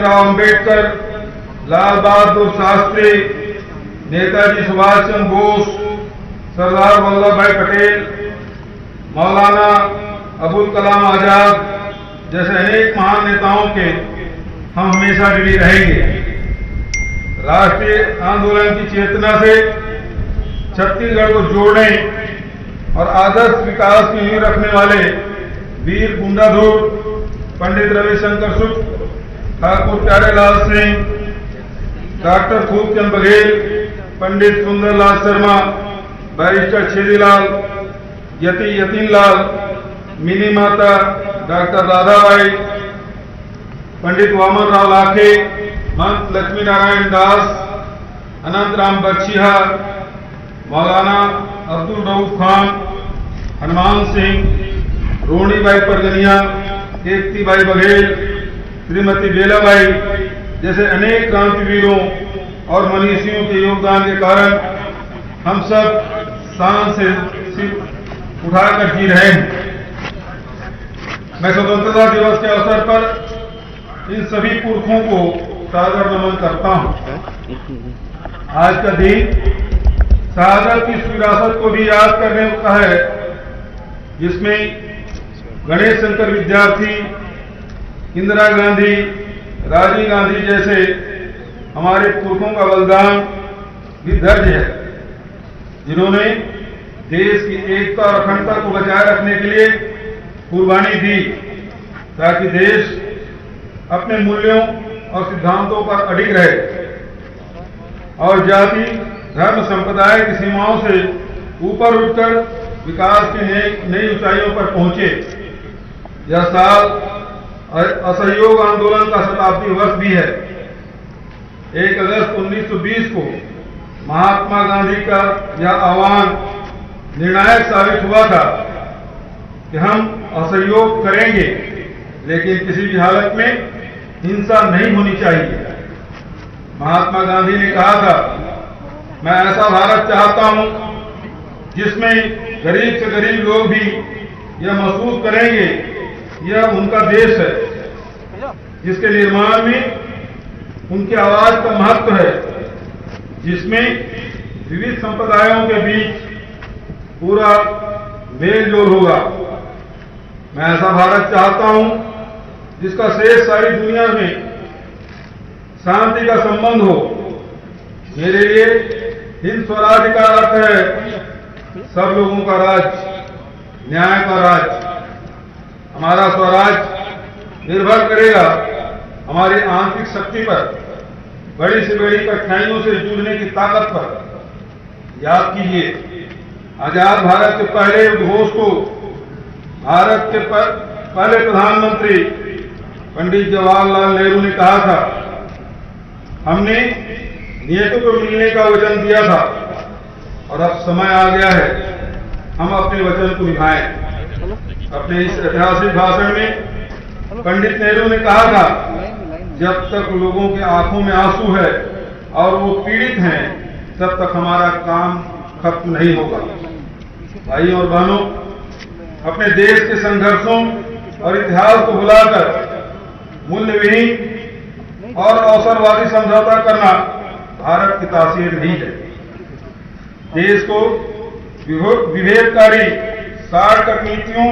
भीमराव अंबेडकर, लाल बहादुर शास्त्री, नेताजी सुभाष चंद्र बोस, सरदार वल्लभ भाई पटेल, मौलाना अबुल कलाम आजाद जैसे अनेक महान नेताओं के हम हमेशा ऋणी रहेंगे। राष्ट्रीय आंदोलन की चेतना से छत्तीसगढ़ को जोड़ने और आदर्श विकास की नींव रखने वाले वीर Gundadhur Pandit Ravishankar Shukla, Thakur Pyarelal Singh, doctor Khubchand Baghel, Pandit Sundarlal Sharma, barrister Chhedilal, यतीनलाल, mini माता डॉक्टर राधाबाई, पंडित वामन राव लाखे, महंत लक्ष्मी नारायण दास, अनंत राम बख्शिया, मौलाना अब्दुल रऊफ खान, हनुमान सिंह, रोणीबाई परगनिया, केतकीबाई बघेल, श्रीमती बेलाबाई जैसे अनेक क्रांतिवीरों और मनीषियों के योगदान के कारण हम सब शान से सिर उठाकर जी रहे हैं। मैं स्वतंत्रता दिवस के अवसर पर इन सभी पुरखों को सादर नमन करता हूं। आज का दिन शहादत की इस विरासत को भी याद करने का है, जिसमें गणेश शंकर विद्यार्थी, इंदिरा गांधी, राजीव गांधी जैसे हमारे पुरखों का बलिदान भी दर्ज है, जिन्होंने देश की एकता और अखंडता को बचाए रखने के लिए कुर्बानी दी, ताकि देश अपने मूल्यों और सिद्धांतों पर अडिग रहे और जाति, धर्म, संप्रदाय की सीमाओं से ऊपर उठकर विकास की नई ऊंचाइयों पर पहुंचे। यह साल असहयोग आंदोलन का शताब्दी वर्ष भी है। 1 अगस्त 1920 को महात्मा गांधी का यह आह्वान निर्णायक साबित हुआ था कि हम असहयोग करेंगे, लेकिन किसी भी हालत में हिंसा नहीं होनी चाहिए। महात्मा गांधी ने कहा था, मैं ऐसा भारत चाहता हूं जिसमें गरीब से गरीब लोग भी यह महसूस करेंगे यह उनका देश है, जिसके निर्माण में उनकी आवाज का महत्व है, जिसमें विविध संप्रदायों के बीच पूरा मेल जोल होगा। मैं ऐसा भारत चाहता हूं जिसका शेष सारी दुनिया में शांति का संबंध हो। मेरे लिए हिंद स्वराज का अर्थ है सब लोगों का राज, न्याय का राज। हमारा स्वराज निर्भर करेगा हमारी आंतरिक शक्ति पर, बड़ी से बड़ी कठिनाइयों से जूझने की ताकत पर। याद कीजिए, आजाद भारत के पहले उद्घोष को भारत के पहले प्रधानमंत्री पंडित जवाहरलाल नेहरू ने कहा था, हमने नियतों को मिलने का वचन दिया था और अब समय आ गया है हम अपने वचन को निभाएं। अपने इस ऐतिहासिक भाषण में पंडित नेहरू ने कहा था, जब तक लोगों के आंखों में आंसू है और वो पीड़ित हैं, तब तक हमारा काम खत्म नहीं होगा। भाइयों और बहनों, अपने देश के संघर्षों और इतिहास को भुलाकर मूल्यविहीन और अवसरवादी समझौता करना भारत की तासीर नहीं है। देश को विभेदकारी शॉर्टकट नीतियों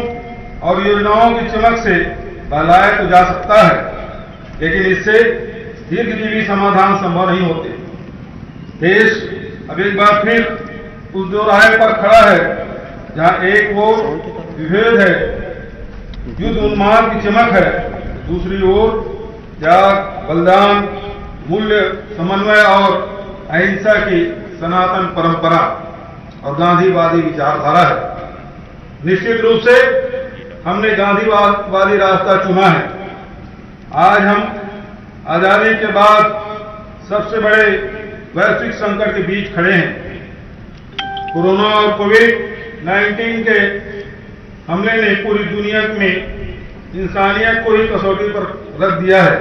और योजनाओं की चमक से बहलाया तो जा सकता है, लेकिन इससे दीर्घजीवी समाधान संभव नहीं होते। देश अब एक बार फिर उस दोराहे पर खड़ा है जहां एक ओर विभेद है, युद्ध उन्माद की चमक है, दूसरी ओर त्याग, बलिदान, मूल्य, समन्वय और अहिंसा की सनातन परंपरा और गांधीवादी विचारधारा है। निश्चित रूप से हमने गांधीवादी रास्ता चुना है। आज हम आजादी के बाद सबसे बड़े वैश्विक संकट के बीच खड़े हैं। कोरोना और कोविड-19 के हमले ने पूरी दुनिया में इंसानियत को ही कसौटी पर रख दिया है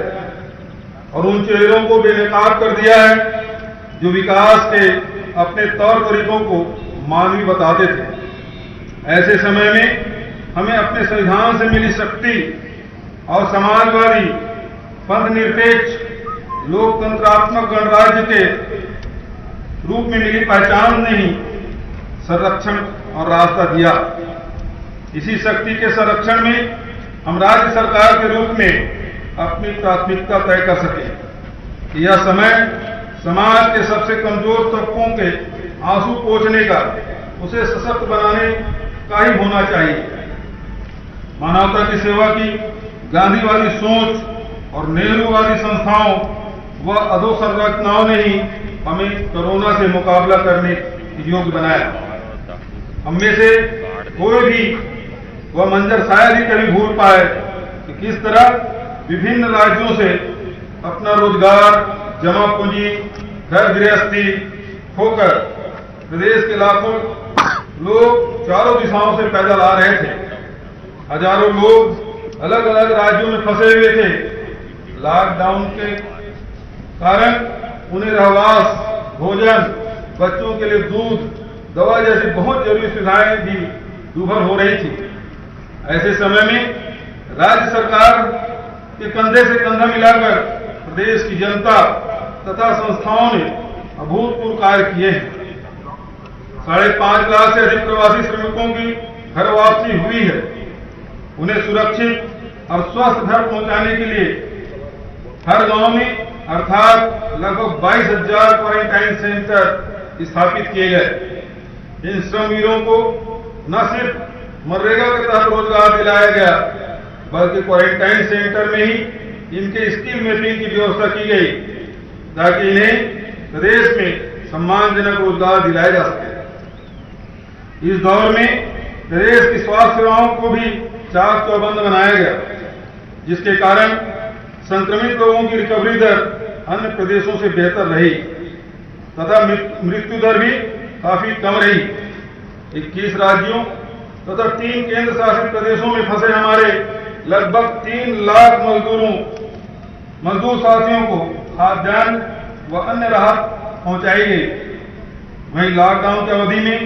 और उन चेहरों को बेनकाब कर दिया है जो विकास के अपने तौर तरीकों को मानवीय बताते थे। ऐसे समय में हमें अपने संविधान से मिली शक्ति और समाजवादी, पंथ निरपेक्ष लोकतंत्रात्मक गणराज्य के रूप में मिली पहचान ने ही संरक्षण और रास्ता दिया। इसी शक्ति के संरक्षण में हम राज्य सरकार के रूप में अपनी प्राथमिकता तय कर सके। यह समय समाज के सबसे कमजोर तबकों के आंसू पोंछने का, उसे सशक्त बनाने का ही होना चाहिए। मानवता की सेवा की गांधीवादी सोच और नेहरूवादी संस्थाओं व अधोसंरचनाओं ने ही हमें कोरोना से मुकाबला करने योग्य बनाया। हम में से कोई भी वह मंजर शायद ही कभी भूल पाए कि किस तरह विभिन्न राज्यों से अपना रोजगार, जमा पूंजी, घर गृहस्थी खोकर प्रदेश के लाखों लोग चारों दिशाओं से पैदल आ रहे थे। हजारों लोग अलग अलग राज्यों में फंसे हुए थे। लॉकडाउन के कारण उन्हें रहवास, भोजन, बच्चों के लिए दूध, दवा जैसी बहुत जरूरी सुविधाएं भी दूभर हो रही थी। ऐसे समय में राज्य सरकार के कंधे से कंधा मिलाकर प्रदेश की जनता तथा संस्थाओं ने अभूतपूर्व कार्य किए हैं। 5.5 लाख से अधिक प्रवासी श्रमिकों की घर वापसी हुई है। उन्हें सुरक्षित और स्वस्थ घर पहुंचाने के लिए हर गांव में अर्थात लगभग 22,000 क्वारंटाइन सेंटर स्थापित किए गए। इन श्रमवीरों को न सिर्फ मनरेगा के तहत रोजगार दिलाया गया, बल्कि क्वारंटाइन सेंटर में ही इनके स्किल मैपिंग की व्यवस्था की गई ताकि इन्हें प्रदेश में सम्मानजनक रोजगार दिलाया जा सके। इस दौर में प्रदेश की स्वास्थ्य सेवाओं को भी चाक चौबंद बनाया गया, जिसके कारण संक्रमित लोगों की रिकवरी दर अन्य प्रदेशों से बेहतर रही तथा मृत्यु दर भी काफी कम रही। 21 राज्यों तथा 3 केंद्र शासित प्रदेशों में फंसे हमारे लगभग 3 लाख मजदूर साथियों को खाद्यान्न व अन्य राहत पहुंचाई गई। वहीं लॉकडाउन की अवधि में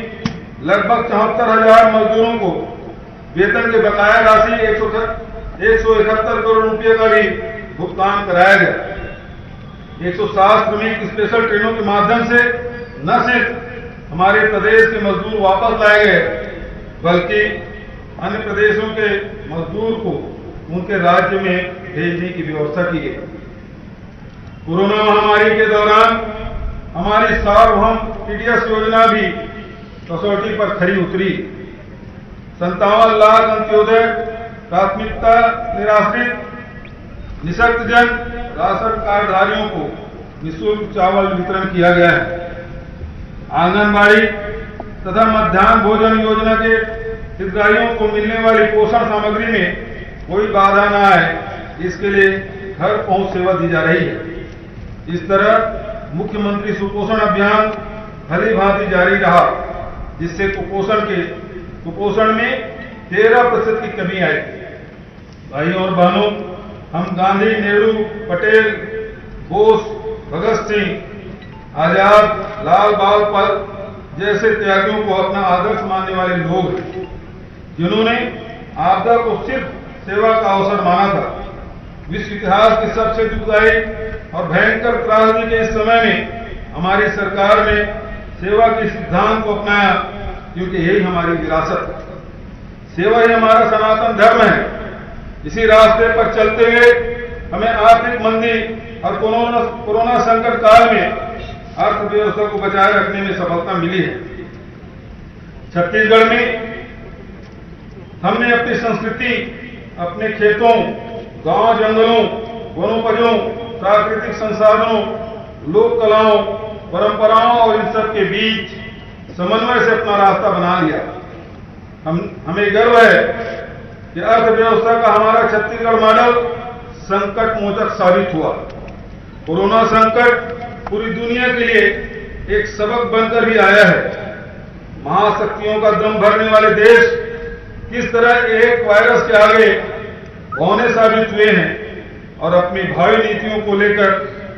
लगभग 74,000 मजदूरों को वेतन के बकाया राशि 171 करोड़ रुपये का भी भुगतान कराया गया। 160 श्रमिक स्पेशल ट्रेनों के माध्यम से न सिर्फ हमारे प्रदेश के मजदूर वापस लाए गए, बल्कि अन्य प्रदेशों के मजदूर को उनके राज्य में भेजने की व्यवस्था की गई। कोरोना महामारी के दौरान हमारी सार्वभौम टीडीएस योजना भी कसौटी पर खरी उतरी। 57 लाख अंत्योदय प्राथमिकता निराश्रित निःशक्तजन राशन कार्डधारियों को निःशुल्क चावल वितरण किया गया है। आंगनबाड़ी तथा मध्याह्न भोजन योजना के हितग्राहियों को मिलने वाली पोषण सामग्री में कोई बाधा न आए, इसके लिए घर पहुंच सेवा दी जा रही है। इस तरह मुख्यमंत्री सुपोषण अभियान भली भांति जारी रहा, जिससे कुपोषण में 13% की कमी आई। भाइयों और बहनों, हम गांधी, नेहरू, पटेल, बोस, भगत सिंह, आजाद, लाल बहादुर जैसे त्यागियों को अपना आदर्श मानने वाले लोग हैं, जिन्होंने आपदा को सिर्फ सेवा का अवसर माना था। विश्व इतिहास की सबसे दुखदायी और भयंकर त्रासदी के इस समय में हमारी सरकार ने सेवा के सिद्धांत को अपनाया, क्योंकि यही हमारी विरासत है। सेवा ही हमारा सनातन धर्म है। इसी रास्ते पर चलते हुए हमें आर्थिक मंदी और कोरोना संकट काल में अर्थव्यवस्था को बचाए रखने में सफलता मिली है। छत्तीसगढ़ में हमने अपनी संस्कृति, अपने खेतों, गांव, जंगलों, वनोपजों, प्राकृतिक संसाधनों, लोक कलाओं, परंपराओं और इन सब के बीच समन्वय से अपना रास्ता बना लिया। हमें गर्व है कि अर्थव्यवस्था का हमारा छत्तीसगढ़ मॉडल संकट मोचक साबित हुआ। कोरोना संकट पूरी दुनिया के लिए एक सबक बनकर भी आया है। महाशक्तियों का दम भरने वाले देश किस तरह एक वायरस के आगे बौने साबित हुए हैं और अपनी भावी नीतियों को लेकर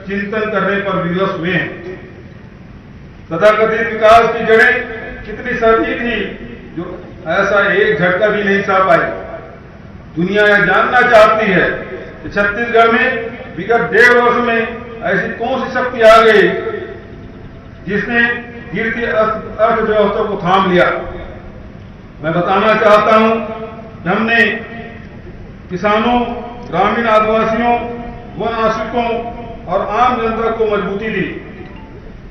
चिंतन करने पर विवश हुए हैं। तथाकथित विकास की जड़ें कितनी सर्दी थी जो ऐसा एक झटका भी नहीं सह पाई। दुनिया यह जानना चाहती है कि छत्तीसगढ़ में विगत 1.5 वर्ष में ऐसी कौन सी शक्ति आ गई जिसने गिरती अर्थव्यवस्था को थाम लिया। मैं बताना चाहता हूं कि हमने किसानों, ग्रामीण आदिवासियों, वन आश्रितों और आम जनता को मजबूती दी।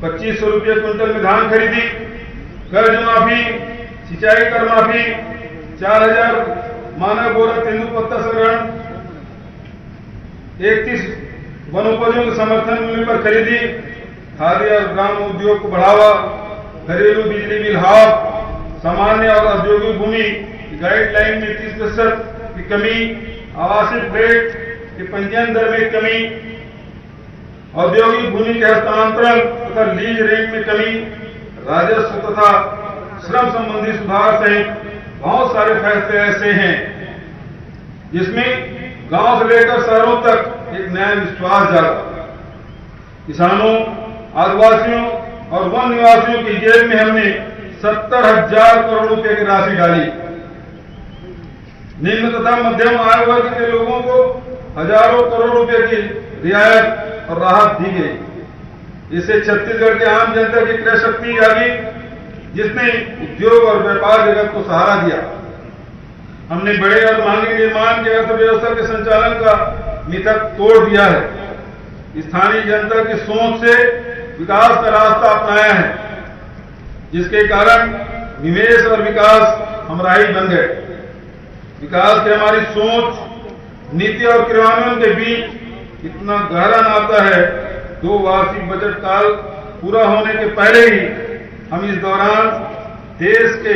2500 रुपये क्विंटल में धान खरीदी, कर्ज माफी, सिंचाई कर माफी, 4000 मानक बोरा तेंदुपत्ता संग्रहण, 31 वनोपजों के समर्थन मूल्य पर खरीदी, खादी और ग्राम उद्योग को बढ़ावा, घरेलू बिजली बिल हाफ, सामान्य और औद्योगिक भूमि गाइडलाइन में 30% की कमी, आवासीय फ्लैट के पंजीयन दर में कमी, औद्योगिक भूमि के हस्तांतरण तथा लीज रेंट में कमी, राजस्व तथा श्रम संबंधी सुधार सहित बहुत सारे फैसले ऐसे हैं जिसमें गांव से लेकर शहरों तक एक नया विश्वास जागा। किसानों, आदिवासियों और वन निवासियों की जेब में हमने 70,000 करोड़ रुपए की राशि डाली। निम्न तथा मध्यम आय वर्ग के लोगों को हजारों करोड़ रुपए की रियायत और राहत दी गई। इससे छत्तीसगढ़ के आम जनता की क्रय शक्ति जागी, जिसने उद्योग और व्यापार जगत को सहारा दिया। हमने बड़े और महंगे निर्माण की अर्थव्यवस्था के संचालन का मिथक तोड़ दिया है। स्थानीय जनता की सोच से विकास का रास्ता अपनाया है, जिसके कारण निवेश और विकास हमराही बन गए। विकास की हमारी सोच, नीति और क्रियान्वयन के बीच इतना गहरा नाता है। 2 वार्षिक बजट काल पूरा होने के पहले ही हम इस दौरान देश के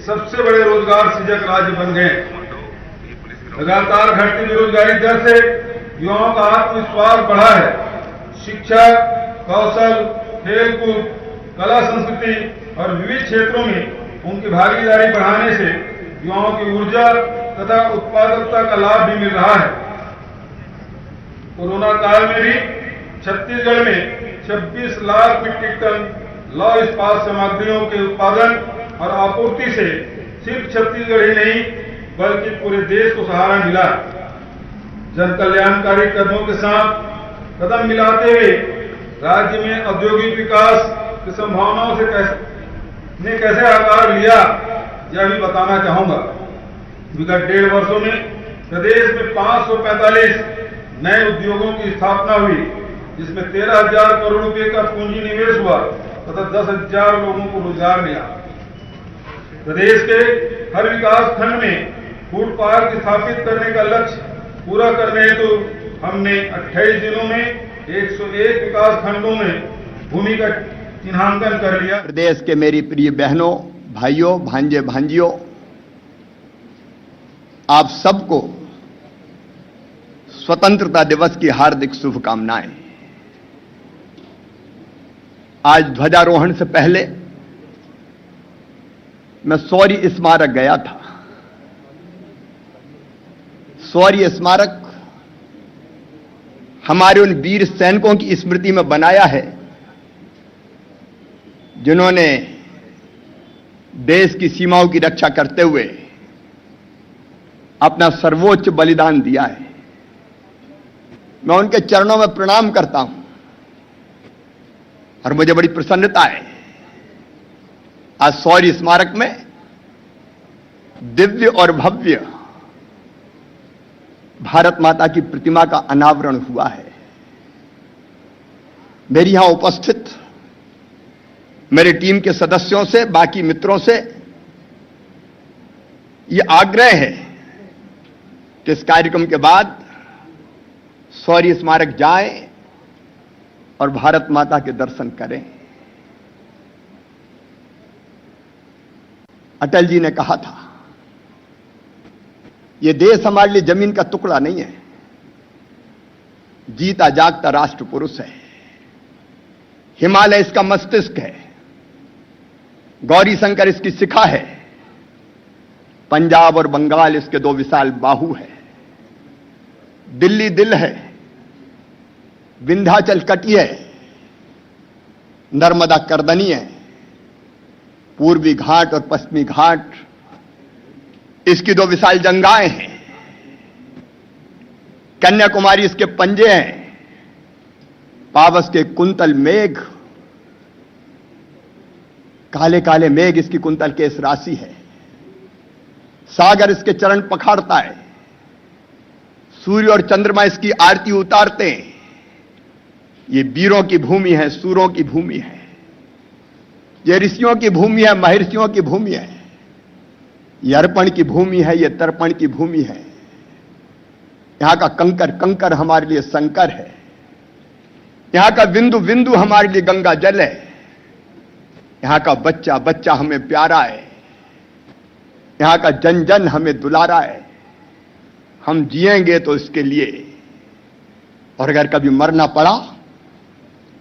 सबसे बड़े रोजगार सृजक राज्य बन गए। लगातार घटती बेरोजगारी दर से युवाओं का आत्मविश्वास बढ़ा है। शिक्षा, कौशल, खेलकूद, कला संस्कृति और विविध क्षेत्रों में उनकी भागीदारी बढ़ाने से युवाओं की ऊर्जा तथा उत्पादकता का लाभ भी मिल रहा है। कोरोना काल में भी छत्तीसगढ़ में 26 लाख मीट्रिक टन लौह इस्पात सामग्रियों के उत्पादन और आपूर्ति से सिर्फ छत्तीसगढ़ ही नहीं बल्कि पूरे देश को सहारा मिला। जन कल्याणकारी कदमों के साथ कदम मिलाते हुए राज्य में औद्योगिक विकास की संभावनाओं से कैसे आकार लिया, यह भी बताना चाहूंगा। विगत 1.5 वर्षों में प्रदेश में 545 नए उद्योगों की स्थापना हुई, जिसमें 13,000 करोड़ रुपए का पूंजी निवेश हुआ तथा 10,000 लोगों को रोजगार मिला। प्रदेश के हर विकास खंड में फूड पार्क स्थापित करने का लक्ष्य पूरा करने हेतु हमने 28 जिलों में 101 विकास खंडों में भूमि का चिन्हांकन कर लिया। प्रदेश के मेरी प्रिय बहनों, भाइयों, भांजे भांजियों, आप सबको स्वतंत्रता दिवस की हार्दिक शुभकामनाएं। आज ध्वजारोहण से पहले मैं शौर्य स्मारक गया था। शौर्य स्मारक हमारे उन वीर सैनिकों की स्मृति में बनाया है जिन्होंने देश की सीमाओं की रक्षा करते हुए अपना सर्वोच्च बलिदान दिया है। मैं उनके चरणों में प्रणाम करता हूं और मुझे बड़ी प्रसन्नता है आज शौर्य स्मारक में दिव्य और भव्य भारत माता की प्रतिमा का अनावरण हुआ है। मेरी यहां उपस्थित मेरे टीम के सदस्यों से, बाकी मित्रों से यह आग्रह है कि इस कार्यक्रम के बाद शौर्य स्मारक जाएं और भारत माता के दर्शन करें। अटल जी ने कहा था, यह देश हमारे लिए जमीन का टुकड़ा नहीं है, जीता जागता राष्ट्र पुरुष है। हिमालय इसका मस्तिष्क है, गौरी शंकर इसकी शिखा है, पंजाब और बंगाल इसके 2 विशाल बाहु है, दिल्ली दिल है, विंध्याचल कटी है, नर्मदा करदनी है, पूर्वी घाट और पश्चिमी घाट इसकी 2 विशाल जंगाएं हैं, कन्याकुमारी इसके पंजे हैं, पावस के कुंतल मेघ, काले काले मेघ इसकी कुंतल केस राशि है। सागर इसके चरण पखाड़ता है, सूर्य और चंद्रमा इसकी आरती उतारते हैं। ये वीरों की भूमि है, सूरों की भूमि है, ये ऋषियों की भूमि है, महर्षियों की भूमि है, ये अर्पण की भूमि है, ये तर्पण की भूमि है। यहां का कंकर कंकर हमारे लिए शंकर है, यहां का बिंदु बिंदु हमारे लिए गंगा जल है, यहां का बच्चा बच्चा हमें प्यारा है, यहां का जन जन हमें दुलारा है। हम जिएंगे तो इसके लिए, और अगर कभी मरना पड़ा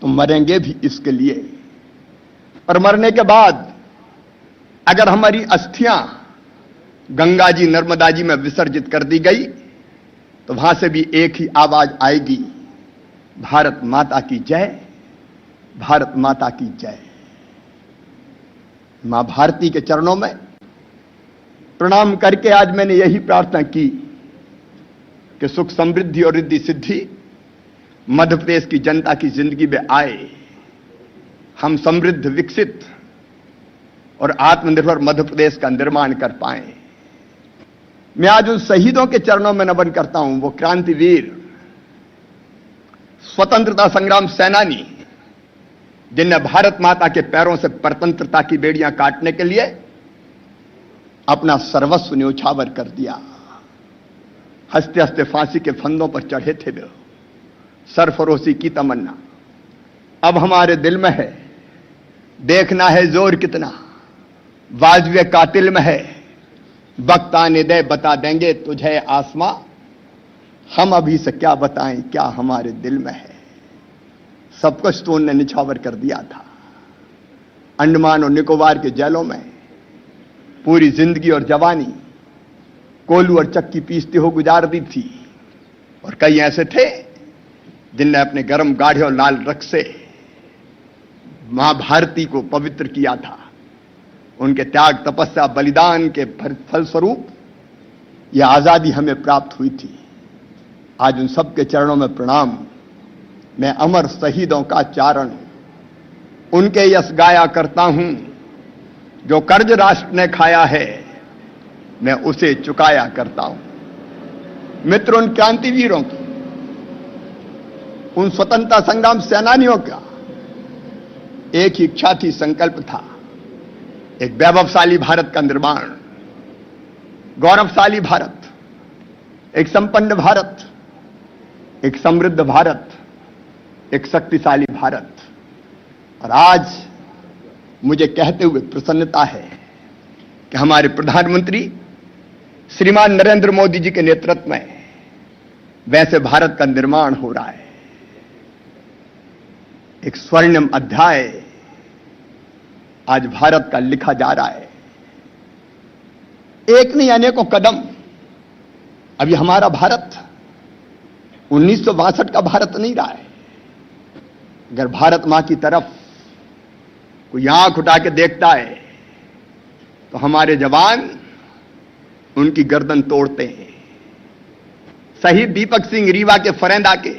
तो मरेंगे भी इसके लिए। और मरने के बाद अगर हमारी अस्थियां गंगा जी नर्मदा जी में विसर्जित कर दी गई तो वहां से भी एक ही आवाज आएगी, भारत माता की जय, भारत माता की जय। मां भारती के चरणों में प्रणाम करके आज मैंने यही प्रार्थना की कि सुख समृद्धि और रिद्धि सिद्धि मध्य प्रदेश की जनता की जिंदगी में आए, हम समृद्ध विकसित और आत्मनिर्भर मध्य प्रदेश का निर्माण कर पाए। मैं आज उन शहीदों के चरणों में नमन करता हूं, वो क्रांतिवीर, स्वतंत्रता संग्राम सेनानी जिनने भारत माता के पैरों से परतंत्रता की बेड़ियां काटने के लिए अपना सर्वस्व न्योछावर कर दिया। हंसते हंसते फांसी के फंदों पर चढ़े थे वे, सरफरोशी की तमन्ना अब हमारे दिल में है, देखना है जोर कितना वाजवे कातिल में है। वक्त आने दे बता देंगे तुझे आसमां, हम अभी से क्या बताएं क्या हमारे दिल में है। सब कुछ तो उनने निछावर कर दिया था। अंडमान और निकोबार के जेलों में पूरी जिंदगी और जवानी कोलू और चक्की पीसते हो गुजार दी थी, और कई ऐसे थे जिनने अपने गर्म गाढ़े और लाल रक्त से मां भारती को पवित्र किया था। उनके त्याग तपस्या बलिदान के फलस्वरूप यह आजादी हमें प्राप्त हुई थी। आज उन सबके चरणों में प्रणाम। मैं अमर शहीदों का चारण उनके यश गाया करता हूं, जो कर्ज राष्ट्र ने खाया है मैं उसे चुकाया करता हूं। मित्र, उन क्रांतिवीरों की, उन स्वतंत्रता संग्राम सेनानियों का एक ही इच्छा थी, संकल्प था, एक वैभवशाली भारत का निर्माण, गौरवशाली भारत, एक संपन्न भारत, एक समृद्ध भारत, एक शक्तिशाली भारत। और आज मुझे कहते हुए प्रसन्नता है कि हमारे प्रधानमंत्री श्रीमान नरेंद्र मोदी जी के नेतृत्व में वैसे भारत का निर्माण हो रहा है। एक स्वर्णिम अध्याय आज भारत का लिखा जा रहा है। एक नहीं अनेकों कदम। अभी हमारा भारत 1962 का भारत नहीं रहा है। अगर भारत मां की तरफ कोई आंख उठा के देखता है तो हमारे जवान उनकी गर्दन तोड़ते हैं। शहीद दीपक सिंह रीवा के फरेंदा के,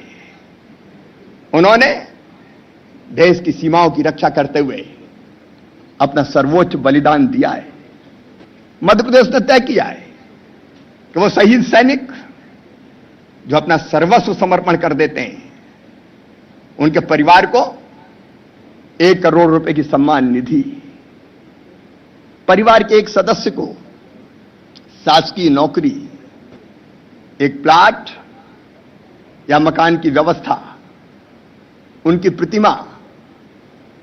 उन्होंने देश की सीमाओं की रक्षा करते हुए अपना सर्वोच्च बलिदान दिया है। मध्य प्रदेश ने तय किया है कि वो शहीद सैनिक जो अपना सर्वस्व समर्पण कर देते हैं, उनके परिवार को 1 करोड़ रुपए की सम्मान निधि, परिवार के एक सदस्य को शासकीय नौकरी, एक प्लाट या मकान की व्यवस्था, उनकी प्रतिमा,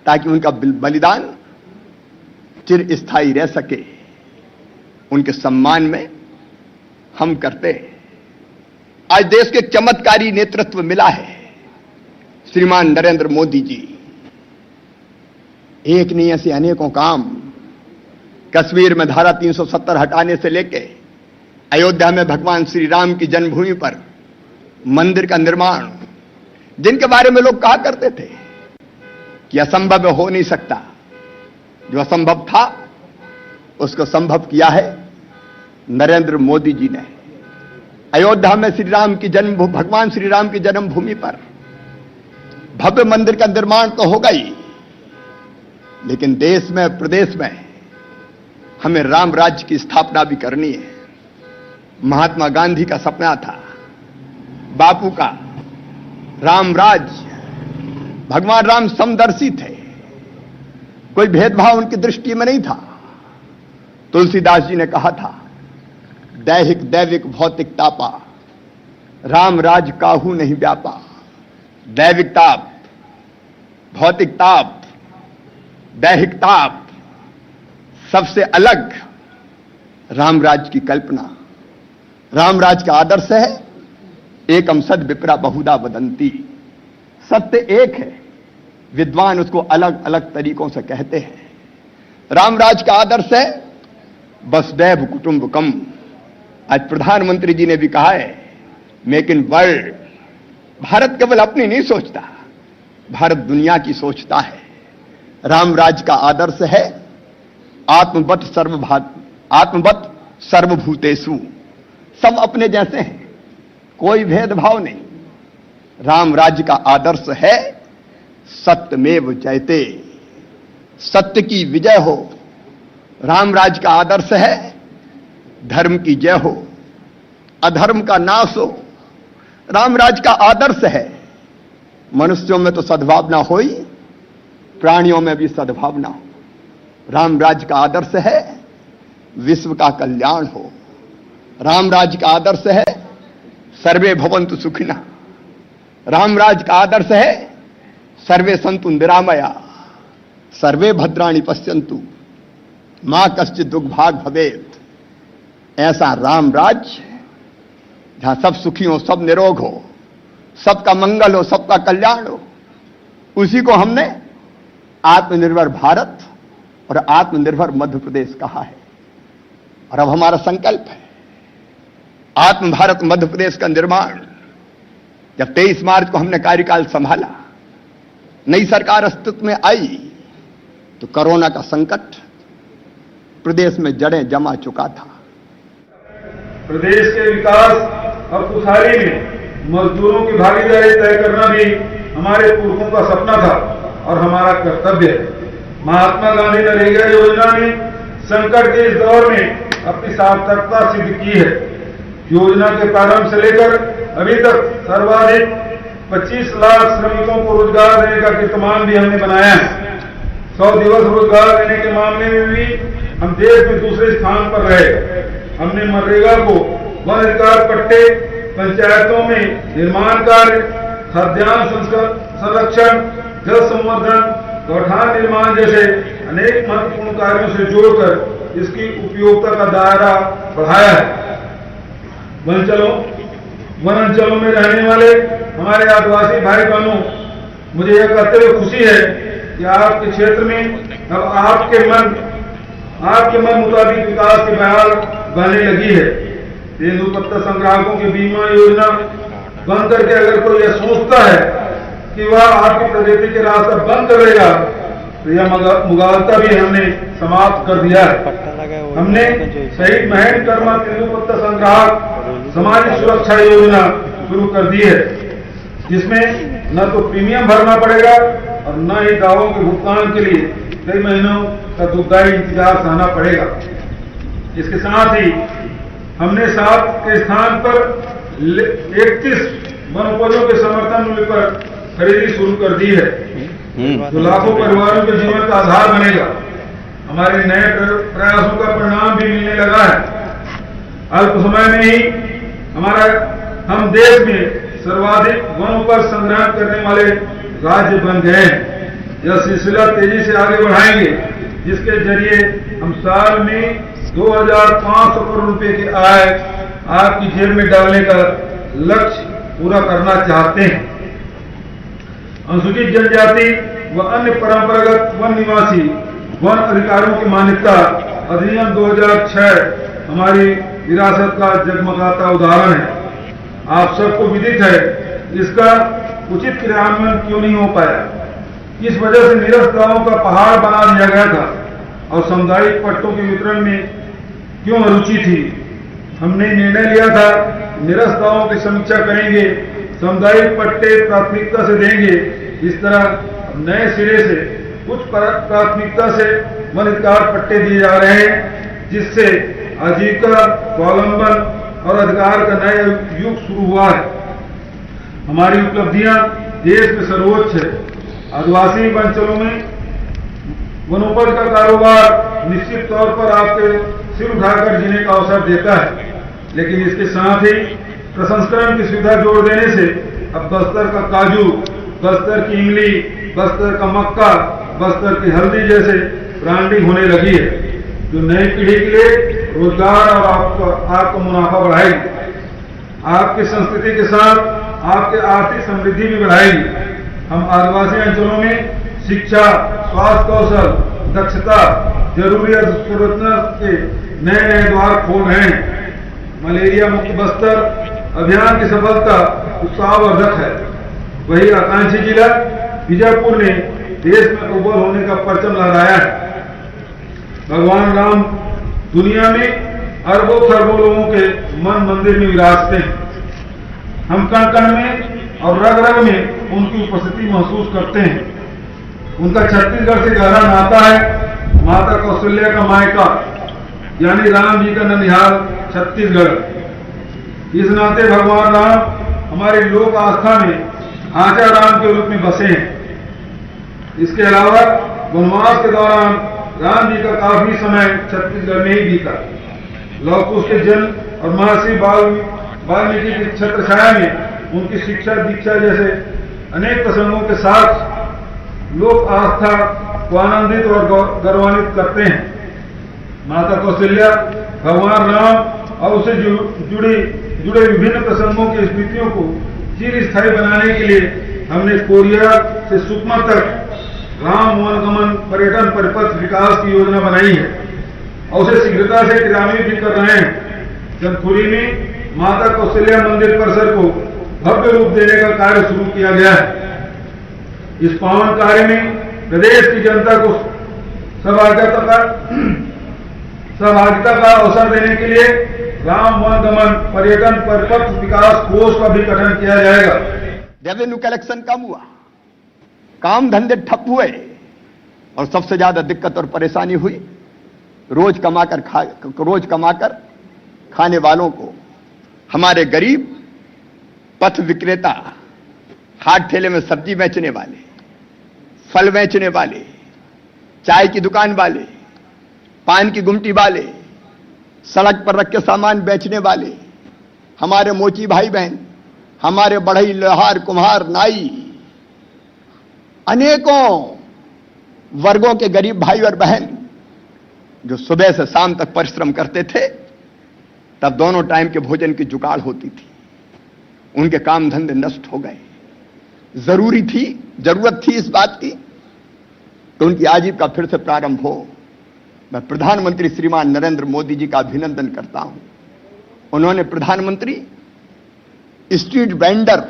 ताकि उनका बलिदान चिर स्थायी रह सके, उनके सम्मान में हम करते हैं। आज देश के चमत्कारी नेतृत्व मिला है श्रीमान नरेंद्र मोदी जी। एक नहीं ऐसे अनेकों काम, कश्मीर में धारा 370 हटाने से लेके अयोध्या में भगवान श्री राम की जन्मभूमि पर मंदिर का निर्माण, जिनके बारे में लोग कहा करते थे कि असंभव हो नहीं सकता, जो असंभव था उसको संभव किया है नरेंद्र मोदी जी ने। अयोध्या में भगवान श्री राम की जन्मभूमि पर भव्य मंदिर का निर्माण तो होगा ही, लेकिन देश में प्रदेश में हमें राम राज्य की स्थापना भी करनी है। महात्मा गांधी का सपना था, बापू का राम राज्य। भगवान राम समदर्शी थे, कोई भेदभाव उनकी दृष्टि में नहीं था। तुलसीदास जी ने कहा था, दैहिक दैविक भौतिक तापा, राम राज काहू नहीं व्यापा। दैविक ताप, भौतिक ताप, दैहिक ताप, सबसे अलग राम राज की कल्पना। राम राज का आदर्श है, एकम सद विप्रा बहुधा वदंती। सत्य एक है, विद्वान उसको अलग अलग तरीकों से कहते हैं। राम राज का आदर्श है वसुदैव कुटुंबकम। आज प्रधानमंत्री जी ने भी कहा है, मेक इन वर्ल्ड। भारत केवल अपनी नहीं सोचता, भारत दुनिया की सोचता है। राम राज का आदर्श है आत्मवत सर्वभूतेषु। सब अपने जैसे हैं, कोई भेदभाव नहीं। राम राज्य का आदर्श है सत्यमेव जयते, सत्य की विजय हो। राम राज्य का आदर्श है धर्म की जय हो, अधर्म का नाश हो। राम राज्य का आदर्श है मनुष्यों में तो सद्भावना हो ही, प्राणियों में भी सद्भावना हो। राम राज्य का आदर्श है विश्व का कल्याण हो। राम राज्य का आदर्श है सर्वे भवन्तु सुखिनः। राम राज्य का आदर्श है सर्वे सन्तु निरामया, सर्वे भद्राणि पश्यन्तु मां कश्चित् दुर्भाग् भवेत्। ऐसा राम राज्य जहां सब सुखी हो, सब निरोग हो, सबका मंगल हो, सबका कल्याण हो, उसी को हमने आत्मनिर्भर भारत और आत्मनिर्भर मध्य प्रदेश कहा है। और अब हमारा संकल्प है आत्म भारत मध्य प्रदेश का निर्माण। जब 23 मार्च को हमने कार्यकाल संभाला, नई सरकार अस्तित्व में आई, तो कोरोना का संकट प्रदेश में जड़ें जमा चुका था। प्रदेश के विकास और खुशहाली में मजदूरों की भागीदारी तय करना भी हमारे पुरखों का सपना था और हमारा कर्तव्य है। महात्मा गांधी नरेगा योजना ने संकट के इस दौर में अपनी सार्थकता सिद्ध की है। योजना के प्रारंभ से लेकर अभी तक सर्वाधिक 25 लाख श्रमिकों को रोजगार देने का कीर्तिमान भी हमने बनाया है। 100 दिवस रोजगार देने के मामले में भी हम देश में दूसरे स्थान पर रहे। हमने मनरेगा को वन अधिकार पट्टे, पंचायतों में निर्माण कार्य, खाद्यान्न संरक्षण, जल संवर्धन, गौठान निर्माण जैसे अनेक महत्वपूर्ण कार्यों से जोड़कर इसकी उपयोगिता का दायरा बढ़ाया है। वन अंचलों में रहने वाले हमारे आदिवासी भाई बहनों, मुझे यह कहते हुए खुशी है कि आपके क्षेत्र में अब आपके मन मुताबिक विकास की बहार बहने लगी है। तेंदुपत्ता संग्राहकों की बीमा योजना बंद करके अगर कोई यह सोचता है कि वह आपकी प्रगति के रास्ता बंद करेगा, तो यह मुगालता भी हमने समाप्त कर दिया है। हमने शहीद महेंद्र कर्मा तेंदुपत्ता संग्राहक सामाजिक सुरक्षा योजना शुरू कर दी है, जिसमें न तो प्रीमियम भरना पड़ेगा और न ही दावों के भुगतान के लिए कई महीनों का दुखदायी इंतजार सहना पड़ेगा। इसके साथ ही हमने 7 के स्थान पर 31 वनोपजों के समर्थन मूल्य पर खरीदी शुरू कर दी है, जो लाखों परिवारों के जीवन का आधार बनेगा। हमारे नए प्रयासों का परिणाम भी मिलने लगा है। अल्प समय में ही हम देश में सर्वाधिक वनोपज संग्रहण करने वाले राज्य बन गए हैं। यह सिलसिला तेजी से आगे बढ़ाएंगे, जिसके जरिए हम साल में 2500 करोड़ रुपए की आय आपकी जेब में डालने का लक्ष्य पूरा करना चाहते हैं। अनुसूचित जनजाति व अन्य परंपरागत वन निवासी वन अधिकारियों की मान्यता अधिनियम 2006 हमारी विरासत का जगमगाता उदाहरण है। आप सबको विदित है इसका उचित क्रियान्वयन क्यों नहीं हो पाया। इस वजह से निरस्त दावों का पहाड़ बना दिया गया था और सामुदायिक पट्टों के वितरण में क्यों अरुचि थी। हमने निर्णय लिया था निरस्त दावों की समीक्षा करेंगे, सामुदायिक पट्टे प्राथमिकता से देंगे, इस तरह नए सिरे से उच्च प्राथमिकता से वन अधिकार पट्टे दिए जा रहे हैं, जिससे आजीविका, स्वावलंबन और अधिकार का नया युग शुरू हुआ है। हमारी उपलब्धियां देश में सर्वोच्च है। आदिवासी अंचलों में वनोपज का कारोबार निश्चित तौर पर आपके सिर उठाकर जीने का अवसर देता है, लेकिन इसके साथ ही प्रसंस्करण की सुविधा जोड़ देने से अब बस्तर का काजू, बस्तर की इमली, बस्तर का मक्का, बस्तर की हल्दी जैसे ब्रांडिंग होने लगी है, जो नई पीढ़ी के लिए रोजगार और आपका मुनाफा बढ़ाएगी, आपकी संस्कृति के साथ आपके आर्थिक समृद्धि भी बढ़ाएगी। हम आदिवासी अंचलों में शिक्षा, स्वास्थ्य कौशल, दक्षता, जरूरी अधोसंरचना के नए नए द्वार खोल रहे हैं। मलेरिया मुक्त बस्तर अभियान की सफलता उत्साहवर्धक है। वही आकांक्षी जिला बीजापुर ने देश में अव्वल होने का परचम लहराया है। भगवान राम दुनिया में अरबों खरबों लोगों के मन मंदिर में विराजते हैं। हम कण कण में और रग रग में उनकी उपस्थिति महसूस करते हैं। उनका छत्तीसगढ़ से गहरा नाता है। माता कौशल्या का मायका यानी राम जी का ननिहाल छत्तीसगढ़। इस नाते भगवान राम हमारी लोक आस्था में आचा राम के रूप में बसे हैं। इसके अलावा वनवास के दौरान राम जी का काफी समय छत्तीसगढ़ में ही बीता। लौह कुश के जन्म और महर्षि वाल्मीकि की छत्रछाया में उनकी शिक्षा दीक्षा जैसे अनेक प्रसंगों के साथ लोक आस्था को आनंदित और गौरवान्वित करते हैं। माता कौशल्या, भगवान राम और उससे जुड़े विभिन्न प्रसंगों की स्मृतियों को चिर स्थायी बनाने के लिए हमने कोरिया से सुकमा तक राम वनगमन पर्यटन परिपथ विकास की योजना बनाई है और उसे शीघ्रता से क्रियान्वित भी कर रहे हैं। चंदखुरी में माता कौशल्या मंदिर परिसर को भव्य रूप देने का कार्य शुरू किया गया है। इस पावन कार्य में प्रदेश की जनता को सहभागिता का अवसर देने के लिए राम वनगमन पर्यटन परिपथ विकास कोष का भी गठन किया जाएगा। रेवेन्यू कलेक्शन कम हुआ, काम धंधे ठप हुए और सबसे ज्यादा दिक्कत और परेशानी हुई रोज कमाकर खाने वालों को। हमारे गरीब पथ विक्रेता, हाट ठेले में सब्जी बेचने वाले, फल बेचने वाले, चाय की दुकान वाले, पान की गुमटी वाले, सड़क पर रख के सामान बेचने वाले, हमारे मोची भाई बहन, हमारे बढ़ई, लोहार, कुम्हार, नाई, अनेकों वर्गों के गरीब भाई और बहन जो सुबह से शाम तक परिश्रम करते थे, तब दोनों टाइम के भोजन की जुगाड़ होती थी, उनके काम धंधे नष्ट हो गए। जरूरत थी इस बात की कि उनकी आजीविका फिर से प्रारंभ हो। मैं प्रधानमंत्री श्रीमान नरेंद्र मोदी जी का अभिनंदन करता हूं। उन्होंने प्रधानमंत्री स्ट्रीट वेंडर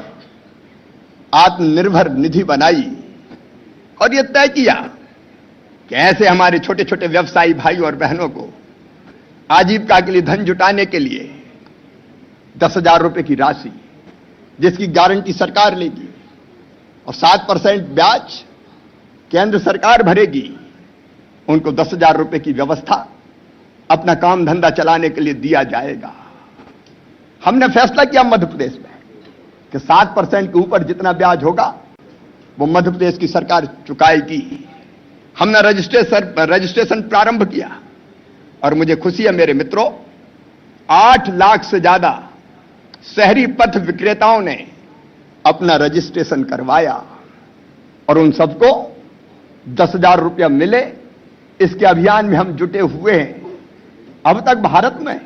आत्मनिर्भर निधि बनाई और यह तय किया कि ऐसे हमारे छोटे छोटे व्यवसायी भाई और बहनों को आजीविका के लिए धन जुटाने के लिए 10,000 रुपए की राशि, जिसकी गारंटी सरकार लेगी और 7% ब्याज केंद्र सरकार भरेगी, उनको 10,000 रुपए की व्यवस्था अपना काम धंधा चलाने के लिए दिया जाएगा। हमने फैसला किया मध्य प्रदेश में कि 7% के ऊपर जितना ब्याज होगा वो मध्य प्रदेश की सरकार चुकाएगी। हमने रजिस्ट्रेशन प्रारंभ किया और मुझे खुशी है मेरे मित्रों, 8 लाख से ज्यादा शहरी पथ विक्रेताओं ने अपना रजिस्ट्रेशन करवाया और उन सबको 10,000 रुपया मिले। इसके अभियान में हम जुटे हुए हैं। अब तक भारत में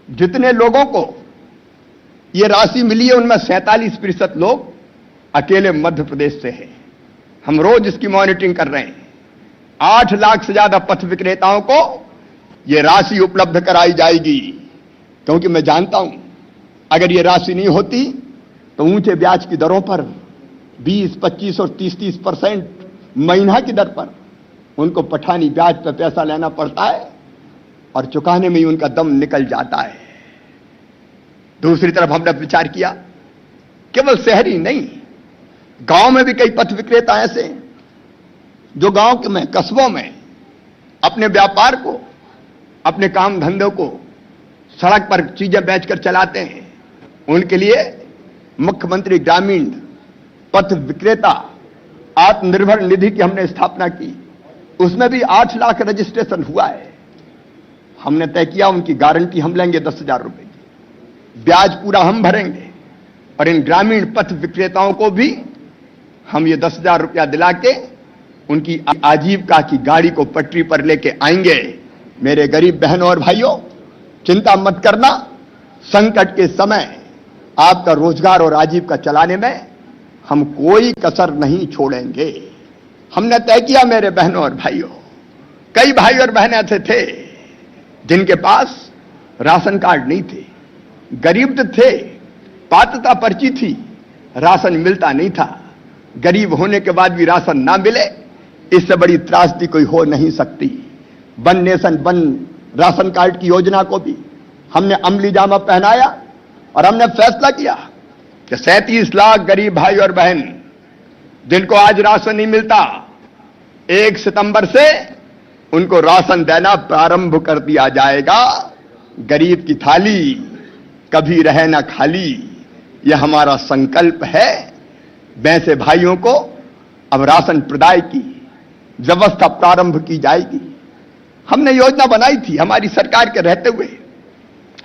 जितने लोगों को यह राशि मिली है उनमें 47% लोग अकेले मध्य प्रदेश से हैं। हम रोज इसकी मॉनिटरिंग कर रहे हैं। 8 लाख से ज्यादा पथ विक्रेताओं को यह राशि उपलब्ध कराई जाएगी, क्योंकि मैं जानता हूं अगर यह राशि नहीं होती तो ऊंचे ब्याज की दरों पर 20, 25 और 30% महीना की दर पर उनको पठानी ब्याज पर पैसा लेना पड़ता है और चुकाने में ही उनका दम निकल जाता है। दूसरी तरफ हमने विचार किया केवल शहरी नहीं, गांव में भी कई पथ विक्रेता ऐसे हैं जो गांव में, कस्बों में अपने व्यापार को, अपने काम धंधों को सड़क पर चीजें बेचकर चलाते हैं। उनके लिए मुख्यमंत्री ग्रामीण पथ विक्रेता आत्मनिर्भर निधि की हमने स्थापना की। उसमें भी 8 लाख रजिस्ट्रेशन हुआ है। हमने तय किया उनकी गारंटी हम लेंगे 10,000 रुपए की, ब्याज पूरा हम भरेंगे और इन ग्रामीण पथ विक्रेताओं को भी हम ये 10,000 रुपया दिला के उनकी आजीविका की गाड़ी को पटरी पर लेके आएंगे। मेरे गरीब बहनों और भाइयों, चिंता मत करना, संकट के समय आपका रोजगार और आजीविका चलाने में हम कोई कसर नहीं छोड़ेंगे। हमने तय किया मेरे बहनों और भाइयों, कई भाई और बहन ऐसे थे जिनके पास राशन कार्ड नहीं थे, गरीब तो थे, पात्रता पर्ची थी, राशन मिलता नहीं था। गरीब होने के बाद भी राशन ना मिले, इससे बड़ी त्रासदी कोई हो नहीं सकती। One nation one ration card की योजना को भी हमने अमली जामा पहनाया और हमने फैसला किया कि 37 लाख गरीब भाई और बहन जिनको आज राशन नहीं मिलता, 1 सितंबर से उनको राशन देना प्रारंभ कर दिया जाएगा। गरीब की थाली कभी रहे ना खाली, यह हमारा संकल्प है। वैसे भाइयों को अब राशन प्रदाय की व्यवस्था प्रारंभ की जाएगी। हमने योजना बनाई थी हमारी सरकार के रहते हुए,